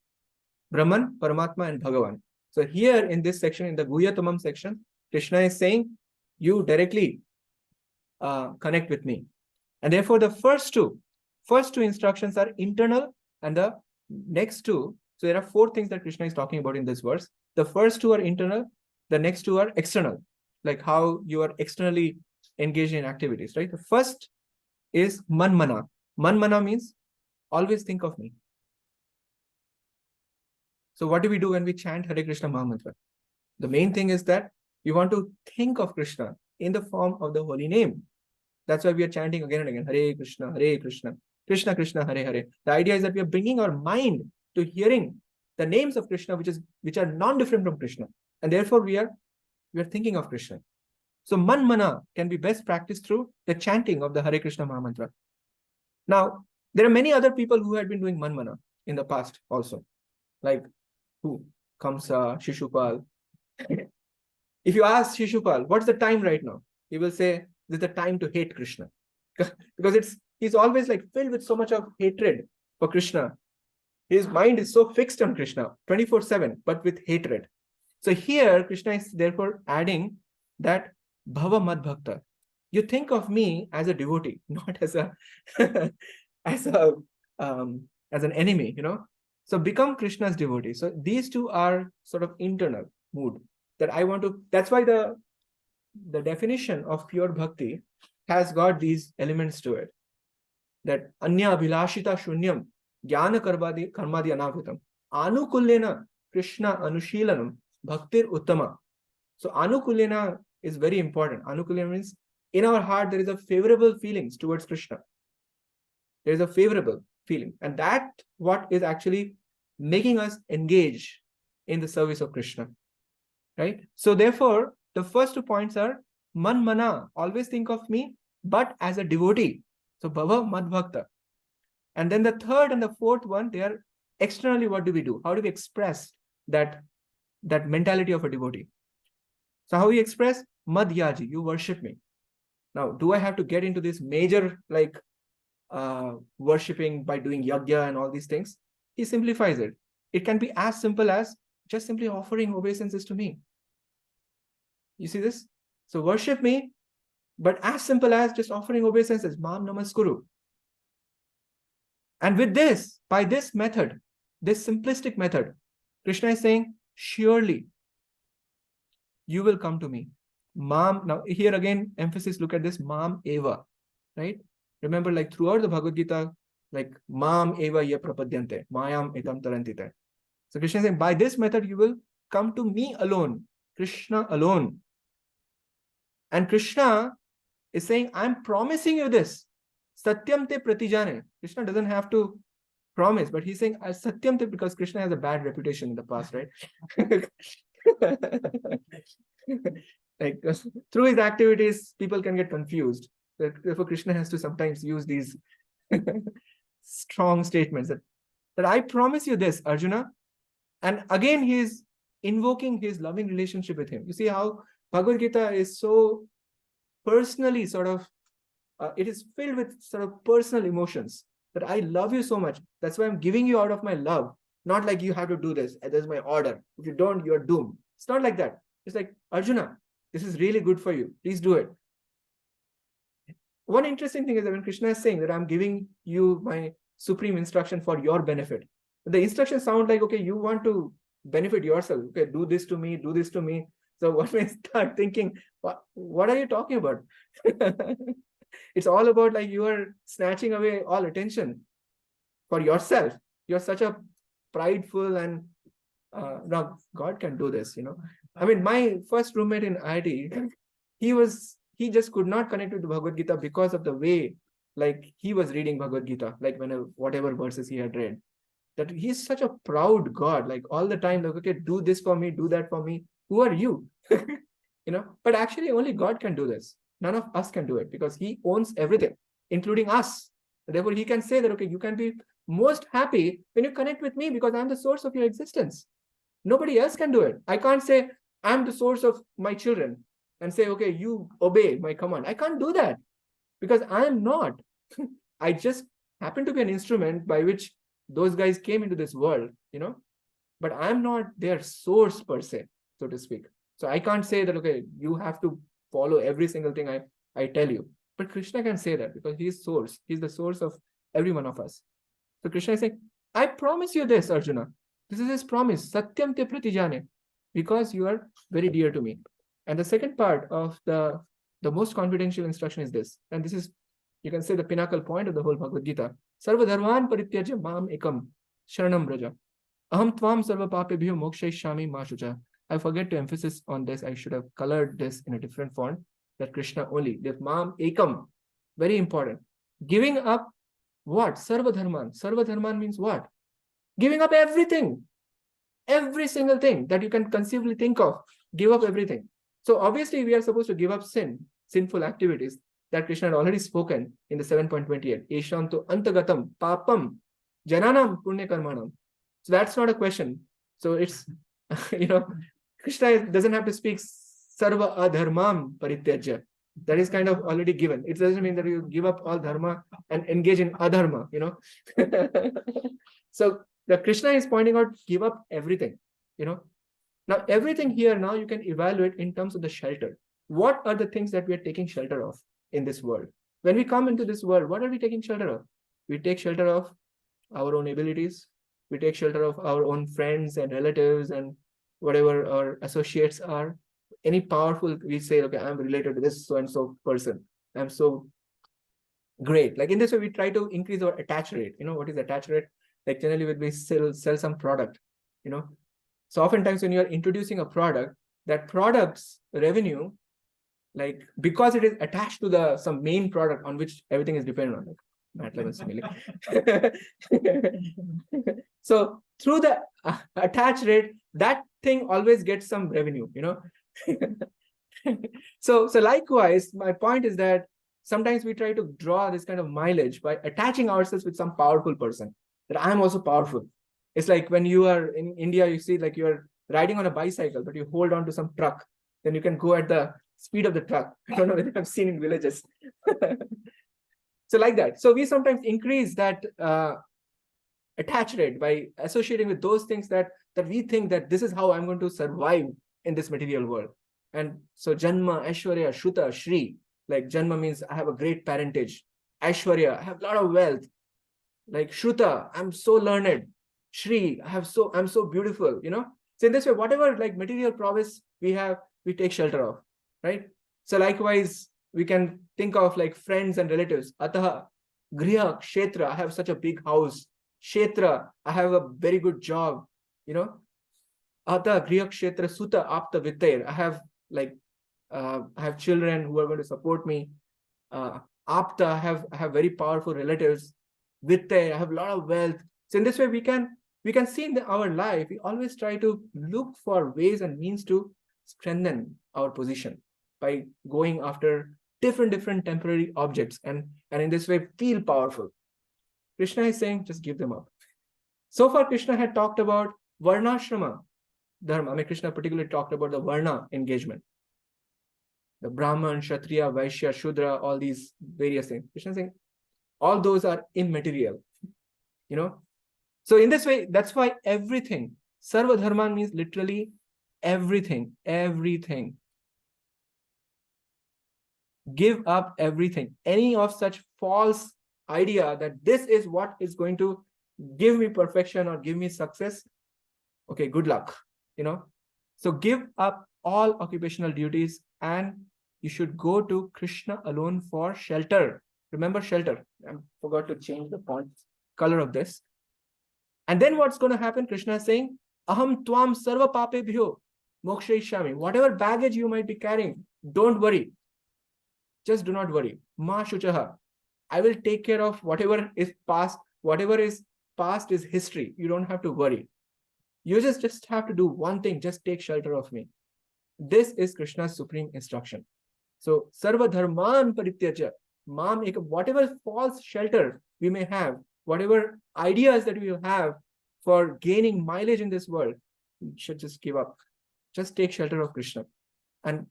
Brahman, Paramatma, and Bhagavan. So here in this section, in the Guhyatamam section, Krishna is saying, you directly connect with me. And therefore, the first two instructions are internal, and the next 2, so there are 4 things that Krishna is talking about in this verse. The first 2 are internal, the next 2 are external, like how you are externally engaged in activities, right? The first is manmana. Manmana means always think of me. So what do we do when we chant Hare Krishna Mahamantra? The main thing is that we want to think of Krishna in the form of the holy name. That's why we are chanting again and again, Hare Krishna, Krishna Krishna, Hare Hare. The idea is that we are bringing our mind to hearing the names of Krishna, which are non-different from Krishna. And therefore we are thinking of Krishna. So manmana can be best practiced through the chanting of the Hare Krishna Mahamantra. Now, there are many other people who had been doing manmana in the past also, like who? Kamsa, Shishupal. If you ask Shishupal, what's the time right now? He will say, this is the time to hate Krishna. Because he's always like filled with so much of hatred for Krishna. His mind is so fixed on Krishna 24/7, but with hatred. So here, Krishna is therefore adding that Bhava Mad Bhakta. You think of me as a devotee, not as a as an enemy, So become Krishna's devotee. So these 2 are sort of internal mood that I want to. That's why the definition of pure bhakti has got these elements to it. That anya abhilashita shunyam jnana karmadi anavritam anukulyena Krishna anushilanam bhaktir uttama. So anukulyena is very important. Anukulyena means in our heart there is a favorable feelings towards Krishna. There is a favorable feeling, and that what is actually making us engage in the service of Krishna, right? So therefore, the first 2 points are man mana, always think of me, but as a devotee. So bhava mad bhakta. And then the third and the fourth one, they are externally. What do we do? How do we express that mentality of a devotee? So how we express madhyaji, you worship me. Now, do I have to get into this major worshipping by doing yajna and all these things? He simplifies it. It can be as simple as just simply offering obeisances to me. You see this? So worship me, but as simple as just offering obeisances, Mam Namaskuru. And with this, by this method, this simplistic method, Krishna is saying, surely you will come to me. Mam, now here again, emphasis, look at this, Mam Eva. right? Remember, like throughout the Bhagavad Gita, like Mam eva ye prapadyante, Mayam etam tarantite. So Krishna is saying, by this method, you will come to me alone, Krishna alone. And Krishna is saying, I'm promising you this. Satyam te pratijane. Krishna doesn't have to promise, but he's saying Satyam te, because Krishna has a bad reputation in the past, right? Like through his activities, people can get confused. Therefore, Krishna has to sometimes use these strong statements that I promise you this, Arjuna. And again, he is invoking his loving relationship with him. You see how Bhagavad Gita is so personally sort of, it is filled with sort of personal emotions that I love you so much. That's why I'm giving you out of my love. Not like you have to do this. This is my order. If you don't, you're doomed. It's not like that. It's like, Arjuna, this is really good for you. Please do it. One interesting thing is that when Krishna is saying that I'm giving you my supreme instruction for your benefit, the instructions sound like, okay, you want to benefit yourself. Okay, do this to me, do this to me. So one may start thinking, what are you talking about? It's all about like you are snatching away all attention for yourself. You're such a prideful and no, God can do this, you know. I mean, my first roommate in IIT, he just could not connect with the Bhagavad Gita because of the way like he was reading Bhagavad Gita, like whatever verses he had read. That he's such a proud God, like all the time, like, okay, do this for me, do that for me. Who are you? You know, but actually only God can do this. None of us can do it because he owns everything, including us. Therefore, he can say that, okay, you can be most happy when you connect with me because I'm the source of your existence. Nobody else can do it. I can't say I'm the source of my children and say, okay, you obey my command. I can't do that because I am not. I just happen to be an instrument by which those guys came into this world, you know, but I'm not their source per se, so to speak. So I can't say that, okay, you have to follow every single thing I tell you. But Krishna can say that because he's source. He's the source of every one of us. So Krishna is saying, I promise you this, Arjuna. This is his promise. Satyam te pratijane. Because you are very dear to me. And the second part of the most confidential instruction is this. And this is, you can say, the pinnacle point of the whole Bhagavad Gita. Sarva dharman parityajya mam ekam sharanam braja. Aham tvam sarva papebhyo mokshayishami ma shucha. I forget to emphasize on this. I should have colored this in a different font. That Krishna only. That mam ekam. Very important. Giving up what? Sarva dharman. Sarva dharman means what? Giving up everything. Every single thing that you can conceivably think of. Give up everything. So obviously we are supposed to give up sinful activities that Krishna had already spoken in the 7.28. Esham to antagatam papam jananam punya karmanam. So that's not a question. So it's, you know, Krishna doesn't have to speak sarva adharmam parityajya. That is kind of already given. It doesn't mean that you give up all dharma and engage in adharma, you know. So the Krishna is pointing out, give up everything, you know. Now, everything here now you can evaluate in terms of the shelter. What are the things that we are taking shelter of in this world? When we come into this world, what are we taking shelter of? We take shelter of our own abilities. We take shelter of our own friends and relatives and whatever our associates are. Any powerful, we say, okay, I'm related to this so-and-so person. I'm so great. Like in this way, we try to increase our attach rate. You know, what is attach rate? Like generally when we sell some product, you know. So oftentimes when you're introducing a product, that product's revenue, like because it is attached to some main product on which everything is dependent on, like Matt level simile. So through the attach rate, that thing always gets some revenue, you know. So likewise, my point is that sometimes we try to draw this kind of mileage by attaching ourselves with some powerful person, that I'm also powerful. It's like when you are in India, you see like you're riding on a bicycle, but you hold on to some truck, then you can go at the speed of the truck. I don't know whether I've seen in villages. So like that. So we sometimes increase that attach rate by associating with those things that we think that this is how I'm going to survive in this material world. And so Janma, Aishwarya, Shruta, Shri, like Janma means I have a great parentage. Aishwarya, I have a lot of wealth. Like Shruta, I'm so learned. Shri, I'm so beautiful, you know. So in this way, whatever like material prowess we have, we take shelter of, right? So likewise, we can think of like friends and relatives. Ataha, griha, kshetra, I have such a big house. Kshetra, I have a very good job. You know, Ata, griha, kshetra, suta, apta, vittair. I have children who are going to support me. Apta, I have very powerful relatives. Vittair, I have a lot of wealth. So in this way, we can see in our life, we always try to look for ways and means to strengthen our position by going after different temporary objects, and in this way feel powerful. Krishna is saying, just give them up. So far, Krishna had talked about varnashrama dharma. I mean, Krishna particularly talked about the varna engagement. The Brahman, Kshatriya, Vaishya, Shudra, all these various things. Krishna is saying, all those are immaterial. You know, so in this way, that's why everything, Sarva Dharma means literally everything. Give up everything. Any of such false idea that this is what is going to give me perfection or give me success, okay, good luck, you know. So give up all occupational duties and you should go to Krishna alone for shelter. Remember shelter. I forgot to change the font color of this. And then what's going to happen? Krishna is saying, Aham tvam sarva papebhyo mokshayishami. Whatever baggage you might be carrying, don't worry. Just do not worry. Ma shuchaha. I will take care of whatever is past. Whatever is past is history. You don't have to worry. You just have to do one thing. Just take shelter of me. This is Krishna's supreme instruction. So, sarva dharman parityaja. Mam ekam. Whatever false shelter we may have, whatever ideas that we have for gaining mileage in this world, you should just give up. Just take shelter of Krishna. And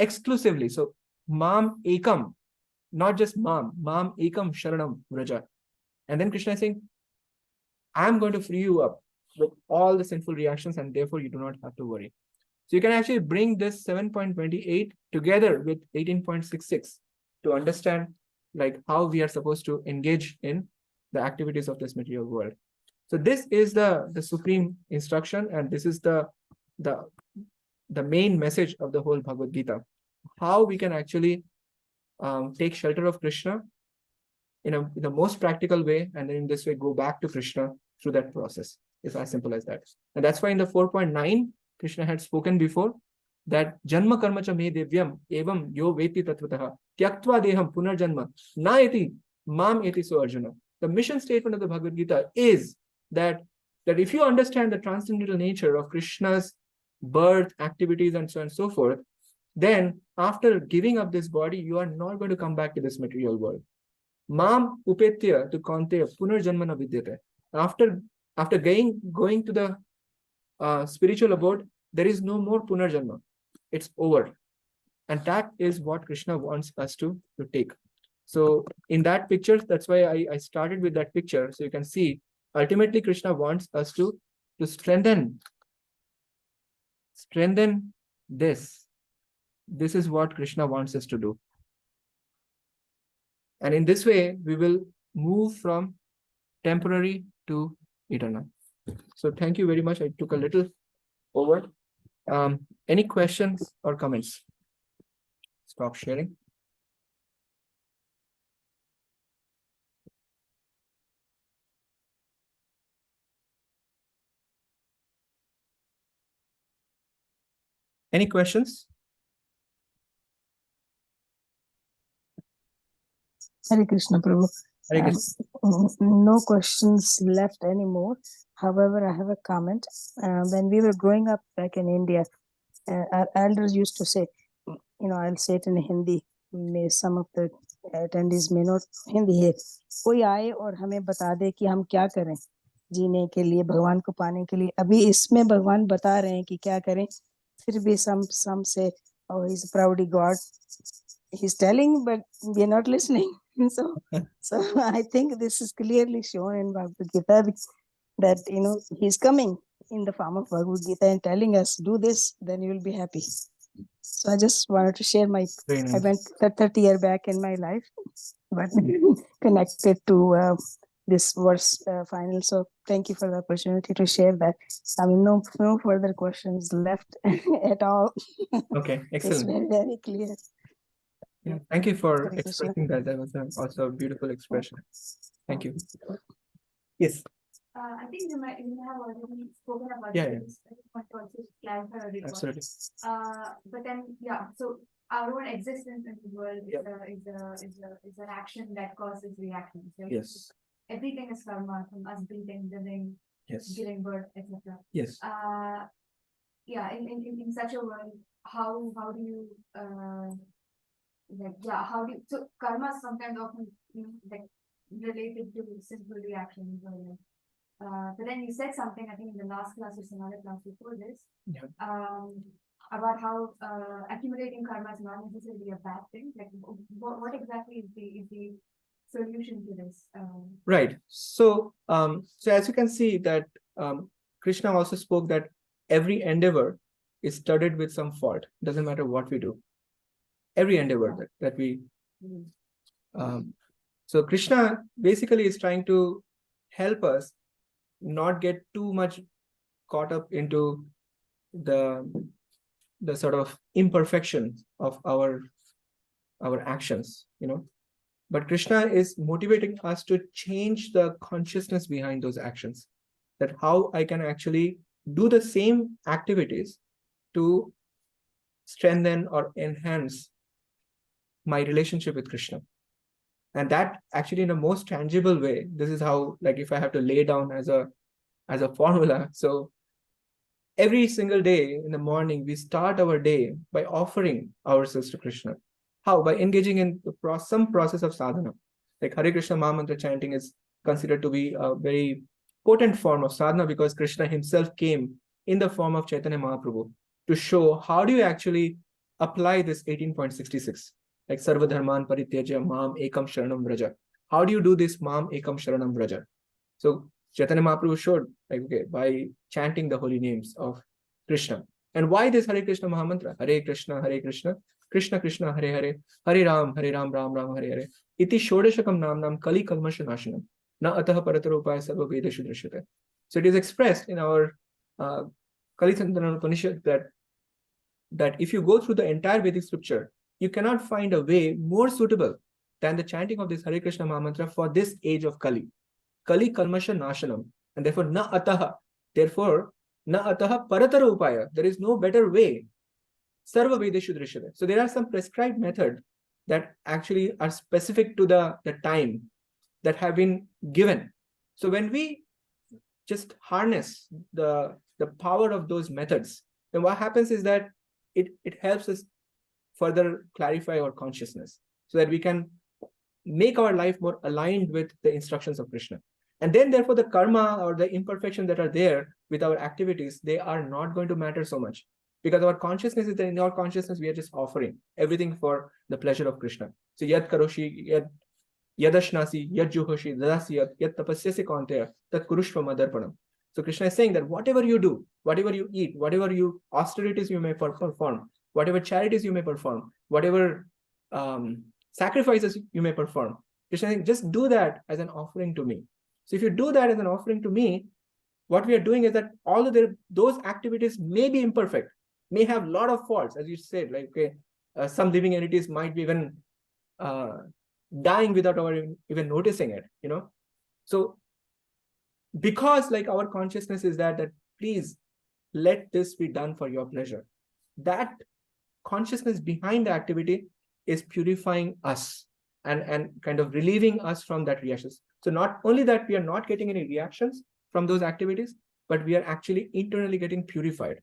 exclusively, so Mam ekam, not just Mam ekam sharanam vraja. And then Krishna is saying, I'm going to free you up with all the sinful reactions, and therefore you do not have to worry. So you can actually bring this 7.28 together with 18.66 to understand like how we are supposed to engage in the activities of this material world. So this is the supreme instruction, and this is the main message of the whole Bhagavad Gita. How we can actually take shelter of Krishna in the most practical way, and then in this way go back to Krishna through that process. It's as simple as that. And that's why in the 4.9, Krishna had spoken before that Janma karma cha me devyam evam yo veti tatvataha tyaktva deham punarjanma na eti mam eti so Arjuna. The mission statement of the Bhagavad Gita is that if you understand the transcendental nature of Krishna's birth, activities, and so on and so forth, then after giving up this body, you are not going to come back to this material world. Mam upetya tu kaunteya punarjanma na vidyate. After going to the spiritual abode, there is no more punarjanma. It's over. And that is what Krishna wants us to take. So in that picture, that's why I started with that picture. So you can see, ultimately Krishna wants us to strengthen this. This is what Krishna wants us to do. And in this way, we will move from temporary to eternal. So thank you very much. I took a little over. Any questions or comments? Stop sharing. Any questions? Hare Krishna, Prabhu. Hare Krishna. No questions left anymore. However, I have a comment. When we were growing up back in India, our elders used to say, I'll say it in Hindi. Some of the attendees may not Hindi है. कोई आए और हमें बता दे कि हम क्या करें जीने के लिए, भगवान को पाने के लिए. अभी इसमें भगवान बता रहे हैं कि क्या करें. फिर भी some say, oh, he's a proudy God. He's telling, but we are not listening. So I think this is clearly shown in Bhagavad Gita that he's coming in the form of Bhagavad Gita and telling us, do this, then you will be happy. So I just wanted to share I went 30 years back in my life, but connected to this verse final. So thank you for the opportunity to share that. I mean, no further questions left at all. Okay, excellent. It's very, very clear. Yeah, thank you for Hare Krishna. expressing that. That was also a beautiful expression. Thank you. Yes. I think you have already spoken about Yeah, this. I just want to also clarify a bit more. Absolutely. But then, yeah, so our own existence in the world Yep. is an action that causes reactions, right? Yes. Everything is karma, from us breathing, living, Yes. giving birth, etc. Yes. Yeah, in such a world, how do you how do you, so karma is sometimes often like related to simple reactions or like, but then you said something, I think in the last class or some other class before this, Yeah. about how accumulating karma is not necessarily a bad thing. Like, what exactly is the solution to this? Right. So, so as you can see that Krishna also spoke that every endeavor is studded with some fault. Doesn't matter what we do. Every endeavor that we. So Krishna basically is trying to help us not get too much caught up into the sort of imperfection of our actions, But Krishna is motivating us to change the consciousness behind those actions. That how I can actually do the same activities to strengthen or enhance my relationship with Krishna. And that actually in a most tangible way, this is how, like if I have to lay down as a formula. So every single day in the morning, we start our day by offering ourselves to Krishna. How? By engaging in some process of sadhana. Like Hare Krishna Mahamantra chanting is considered to be a very potent form of sadhana because Krishna himself came in the form of Chaitanya Mahaprabhu to show how do you actually apply this 18.66, like Sarva Dharman Parityajya Mam Ekam Sharanam Vraja. How do you do this Mam Ekam Sharanam Vraja? So Chaitanya Mahaprabhu showed, like, okay, by chanting the holy names of Krishna. And why this Hare Krishna Mahamantra? Hare Krishna, Krishna Krishna, Hare Hare, Ram, Ram Ram, Hare Hare. Iti Shodashakam Namnam Kali Kalmasha Nashanam. Na Ataha Paratarupaya Sarva Vedeshu Drishyate. So it is expressed in our Kali Sandana Upanishad that if you go through the entire Vedic scripture, you cannot find a way more suitable than the chanting of this Hare Krishna Mahamantra for this age of Kali. Kali Kalmasha Nashanam. And therefore, na ataha. Therefore, na ataha paratara upaya. There is no better way. Sarva Vedeshu Drishyate. So there are some prescribed methods that actually are specific to the time that have been given. So when we just harness the power of those methods, then what happens is that it helps us further clarify our consciousness so that we can make our life more aligned with the instructions of Krishna. And then therefore the karma or the imperfections that are there with our activities, they are not going to matter so much because our consciousness is that in our consciousness, we are just offering everything for the pleasure of Krishna. So yad karoshi, yadashnasi, yad juhoshi, dadasi, yad tapasyasi kaunteya, tat kurushva madarpanam. So Krishna is saying that whatever you do, whatever you eat, whatever you austerities you may perform, whatever charities you may perform, whatever sacrifices you may perform, Krishna is saying, just do that as an offering to me. So if you do that as an offering to me, what we are doing is that all of those activities may be imperfect, may have a lot of faults, as you said, like some living entities might be even dying without our even noticing it, So because like our consciousness is that please let this be done for your pleasure. That consciousness behind the activity is purifying us and kind of relieving us from that reactions. So not only that we are not getting any reactions from those activities, but we are actually internally getting purified.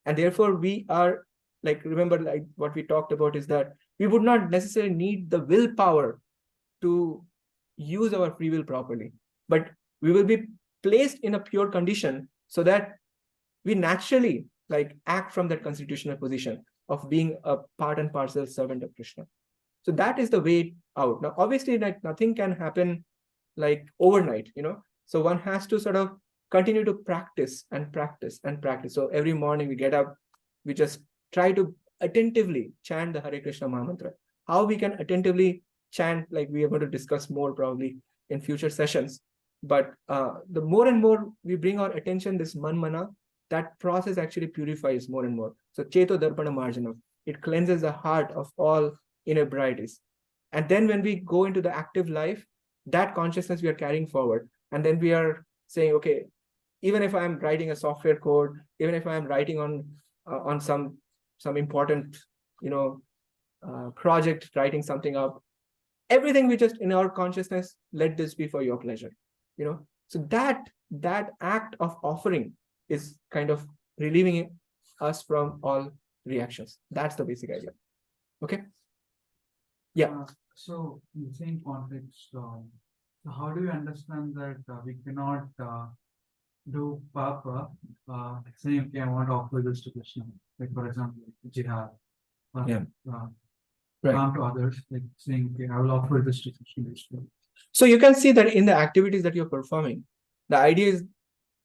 And therefore we are, like, remember, like what we talked about is that we would not necessarily need the willpower to use our free will properly, but we will be placed in a pure condition so that we naturally like act from that constitutional position of being a part and parcel servant of Krishna. So that is the way out. Now, obviously, like nothing can happen like overnight, So one has to sort of continue to practice and practice and practice. So every morning we get up, we just try to attentively chant the Hare Krishna Mahamantra. How we can attentively chant, like we are going to discuss more probably in future sessions. But the more and more we bring our attention, this man-mana, that process actually purifies more and more. So Cheto Darpana Marjanam, it cleanses the heart of all inebriety. And then when we go into the active life, that consciousness we are carrying forward. And then we are saying, okay, even if I'm writing a software code, even if I'm writing on some important, project, writing something up, everything we just in our consciousness, let this be for your pleasure, So that act of offering is kind of relieving us from all reactions. That's the basic idea. Okay. Yeah. So in the same context, so how do you understand that we cannot do papa, saying, okay, I want to offer this to Krishna, like for example, jihad, or Yeah. Right. harm to others, like saying, okay, I will offer this to Krishna. So you can see that in the activities that you're performing, the idea is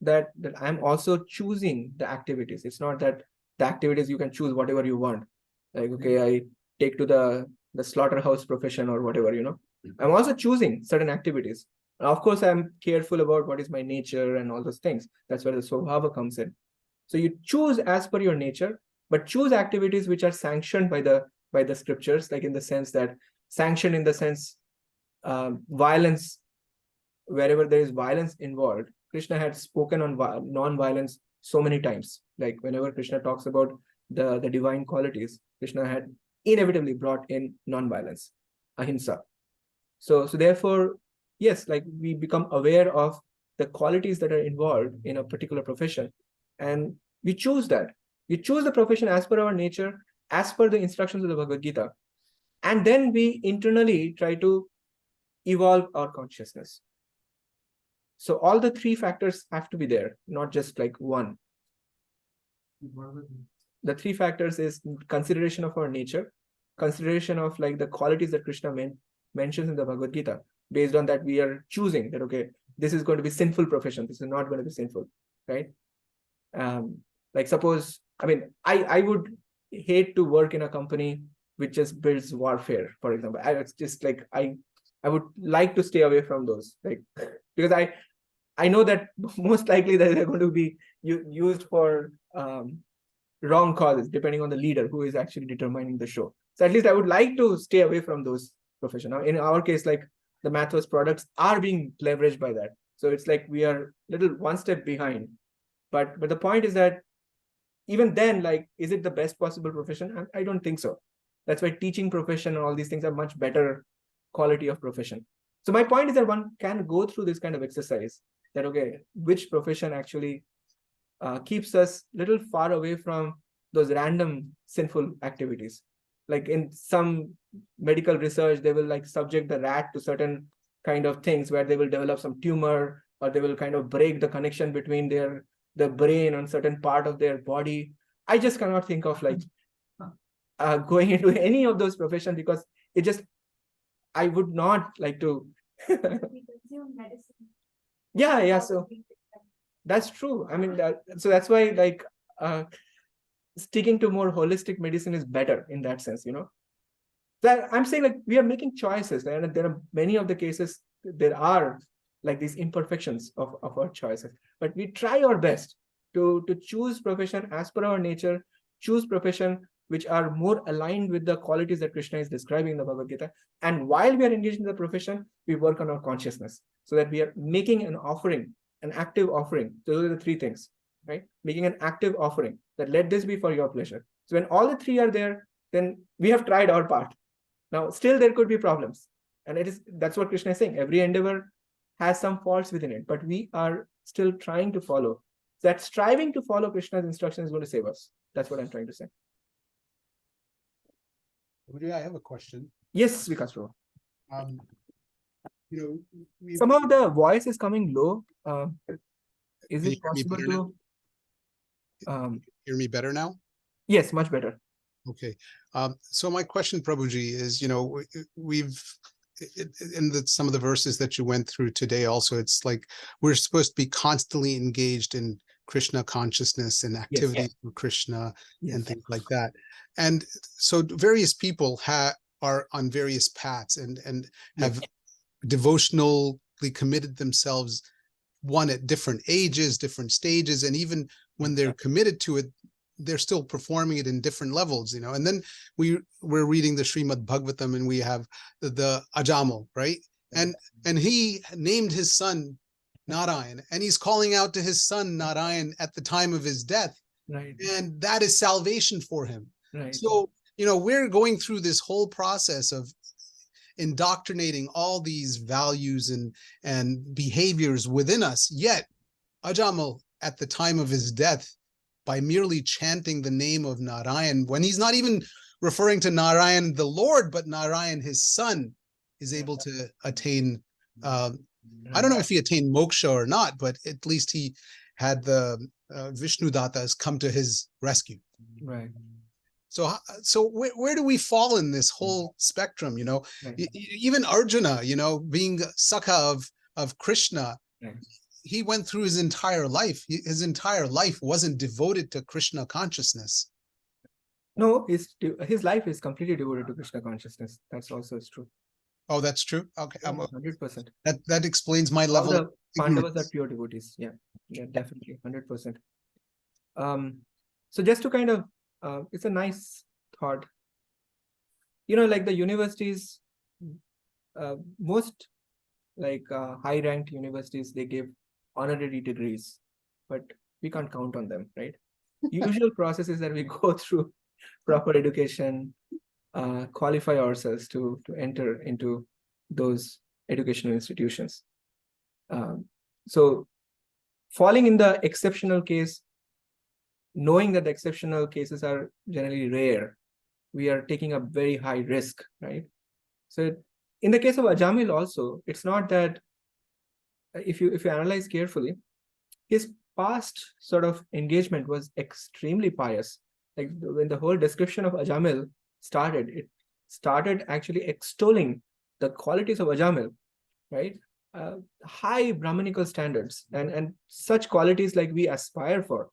that I'm also choosing the activities. It's not that the activities you can choose whatever you want. Like, okay, I take to the slaughterhouse profession or whatever, I'm also choosing certain activities. Of course, I'm careful about what is my nature and all those things. That's where the Swabhava comes in. So you choose as per your nature, but choose activities which are sanctioned by the scriptures, like in the sense that sanctioned in the sense violence, wherever there is violence involved. Krishna had spoken on non-violence so many times. Like whenever Krishna talks about the divine qualities, Krishna had inevitably brought in non-violence, ahimsa. So therefore, yes, like we become aware of the qualities that are involved in a particular profession, and we choose that. We choose the profession as per our nature, as per the instructions of the Bhagavad Gita, and then we internally try to evolve our consciousness. So all the three factors have to be there, not just like one. The three factors is consideration of our nature, consideration of like the qualities that Krishna mentions in the Bhagavad Gita. Based on that, we are choosing that, okay, this is going to be sinful profession. This is not going to be sinful, right? Like suppose, I would hate to work in a company which just builds warfare, for example. It's just like, I would like to stay away from those, like, because I know that most likely that they're going to be used for wrong causes, depending on the leader who is actually determining the show. So at least I would like to stay away from those professions. Now, in our case, like the Mathos products are being leveraged by that. So it's like we are little one step behind. But the point is that even then, like, is it the best possible profession? I don't think so. That's why teaching profession and all these things are much better quality of profession. So my point is that one can go through this kind of exercise, that, okay, which profession actually keeps us little far away from those random sinful activities. Like in some medical research, they will like subject the rat to certain kind of things where they will develop some tumor, or they will kind of break the connection between the brain and certain part of their body. I just cannot think of like going into any of those professions, because it just, I would not like to. We consume medicine. Yeah. So that's true. So that's why like sticking to more holistic medicine is better in that sense, That I'm saying, like, we are making choices, and there are many of the cases there are like these imperfections of our choices, but we try our best to choose profession as per our nature, choose profession which are more aligned with the qualities that Krishna is describing in the Bhagavad Gita. And while we are engaged in the profession, we work on our consciousness, so that we are making an offering, an active offering. Those are the three things, right? Making an active offering, that let this be for your pleasure. So when all the three are there, then we have tried our part. Now, still there could be problems. And that's what Krishna is saying. Every endeavor has some faults within it, but we are still trying to follow. That striving to follow Krishna's instruction is going to save us. That's what I'm trying to say. I have a question. Yes, Vikas Prabhu. Somehow the voice is coming low. Is Can it you hear me possible better to? hear me better now? Yes, much better. Okay. So my question, Prabhuji, is, we've in some of the verses that you went through today also, it's like we're supposed to be constantly engaged in Krishna consciousness and activities for Krishna and things like that. And so various people are on various paths and have devotionally committed themselves, one at different ages, different stages, and even when they're committed to it, they're still performing it in different levels, and then we're reading the Srimad Bhagavatam, and we have the Ajamal, right? And he named his son Narayan, and he's calling out to his son Narayan at the time of his death. Right. And that is salvation for him. Right. So, we're going through this whole process of indoctrinating all these values and behaviors within us. Yet Ajamal, at the time of his death, by merely chanting the name of Narayan, when he's not even referring to Narayan the Lord, but Narayan his son, is able to attain, I don't know if he attained moksha or not, but at least he had the Vishnu Datas come to his rescue. Right. So where do we fall in this whole spectrum? Right. Even Arjuna, being Sakha of Krishna, Right. he went through his entire life. His entire life wasn't devoted to Krishna consciousness. No, his life is completely devoted to Krishna consciousness. That's also is true. Oh, that's true. Okay, 100%. that explains my All level. the of Pandavas ignorance. are pure devotees. Yeah, definitely, 100%. So just to kind of, it's a nice thought. Like the universities, most high-ranked universities, they give honorary degrees, but we can't count on them, right? Usual process is that we go through proper education, qualify ourselves to enter into those educational institutions. So falling in the exceptional case, knowing that the exceptional cases are generally rare, we are taking a very high risk, right? So in the case of Ajamil also, it's not that, if you analyze carefully, his past sort of engagement was extremely pious. Like when the whole description of Ajamil started, it started actually extolling the qualities of Ajamil, right? High Brahmanical standards and such qualities like we aspire for.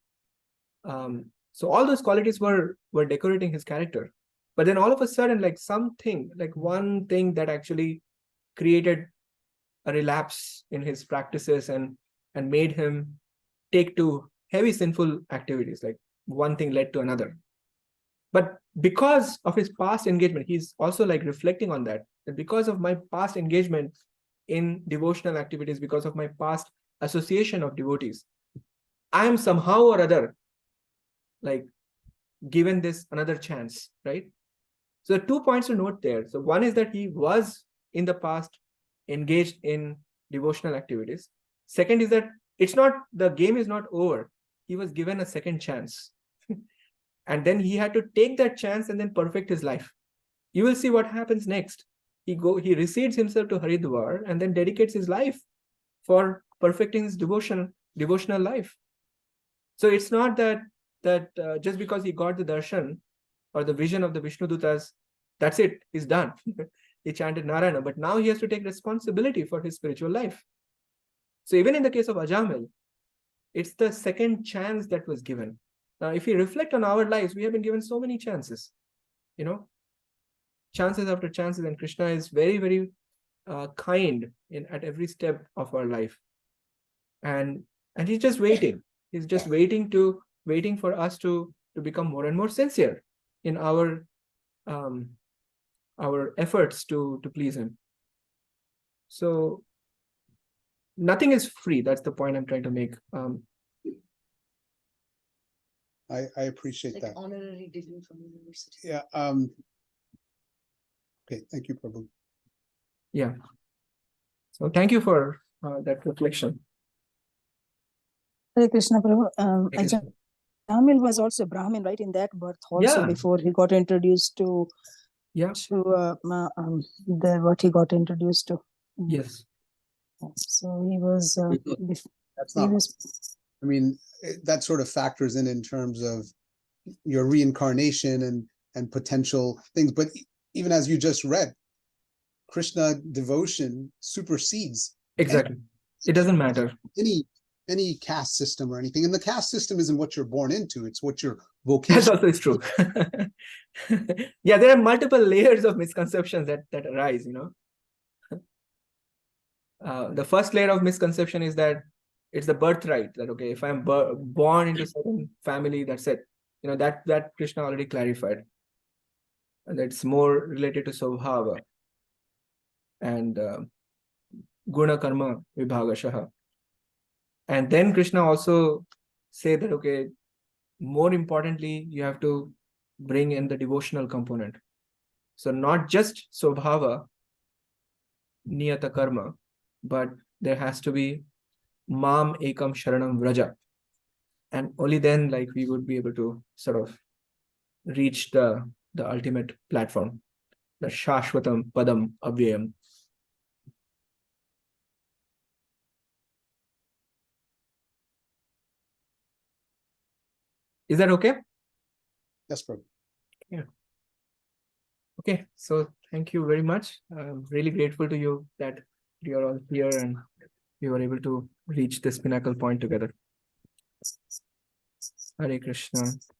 So all those qualities were decorating his character. But then all of a sudden, one thing that actually created a relapse in his practices and made him take to heavy sinful activities, like one thing led to another. But because of his past engagement, he's also reflecting on that because of my past engagement in devotional activities, because of my past association of devotees, I am somehow or other given this another chance, right? So 2 points to note there. So one is that he was in the past engaged in devotional activities. Second is that the game is not over. He was given a second chance. And then he had to take that chance and then perfect his life. You will see what happens next. He recedes himself to Haridwar and then dedicates his life for perfecting his devotional life. So it's not that just because he got the darshan or the vision of the Vishnu Dutas, that's it, he's done. He chanted Narayana, but now he has to take responsibility for his spiritual life. So even in the case of Ajamil, it's the second chance that was given. Now, if we reflect on our lives, we have been given so many chances, chances after chances, and Krishna is very, very kind at every step of our life. And he's just waiting. He's just waiting for us to become more and more sincere in our efforts to please him. So nothing is free. That's the point I'm trying to make. I appreciate that. Honorary degree from university. Yeah. Okay. Thank you, Prabhu. Yeah. So thank you for that reflection. Hare Krishna Prabhu. Thank you. Ajamil was also Brahmin, right? In that birth also, Yeah. before he got introduced to what he got introduced to. Yes. So he was. That's not. I mean, that sort of factors in terms of your reincarnation and potential things. But even as you just read, Krishna devotion supersedes Exactly. It doesn't matter. Any caste system or anything. And the caste system isn't what you're born into, it's what your vocation. That's also is true. Yeah, there are multiple layers of misconceptions that arise, The first layer of misconception is that it's the birthright, that okay, if I'm born into a certain family, that's it. that Krishna already clarified. And it's more related to Svabhava and Guna Karma Vibhagashaha. And then Krishna also say that, okay, more importantly, you have to bring in the devotional component. So not just Svabhava, Niyata Karma, but there has to be Mam Ekam Sharanam Vraja. And only then like we would be able to sort of reach the ultimate platform, the Shashvatam Padam Avyayam. Is that okay? Yes, Prabhu. Okay, so thank you very much. I'm really grateful to you that you're all here and we were able to reach this pinnacle point together. Hare Krishna.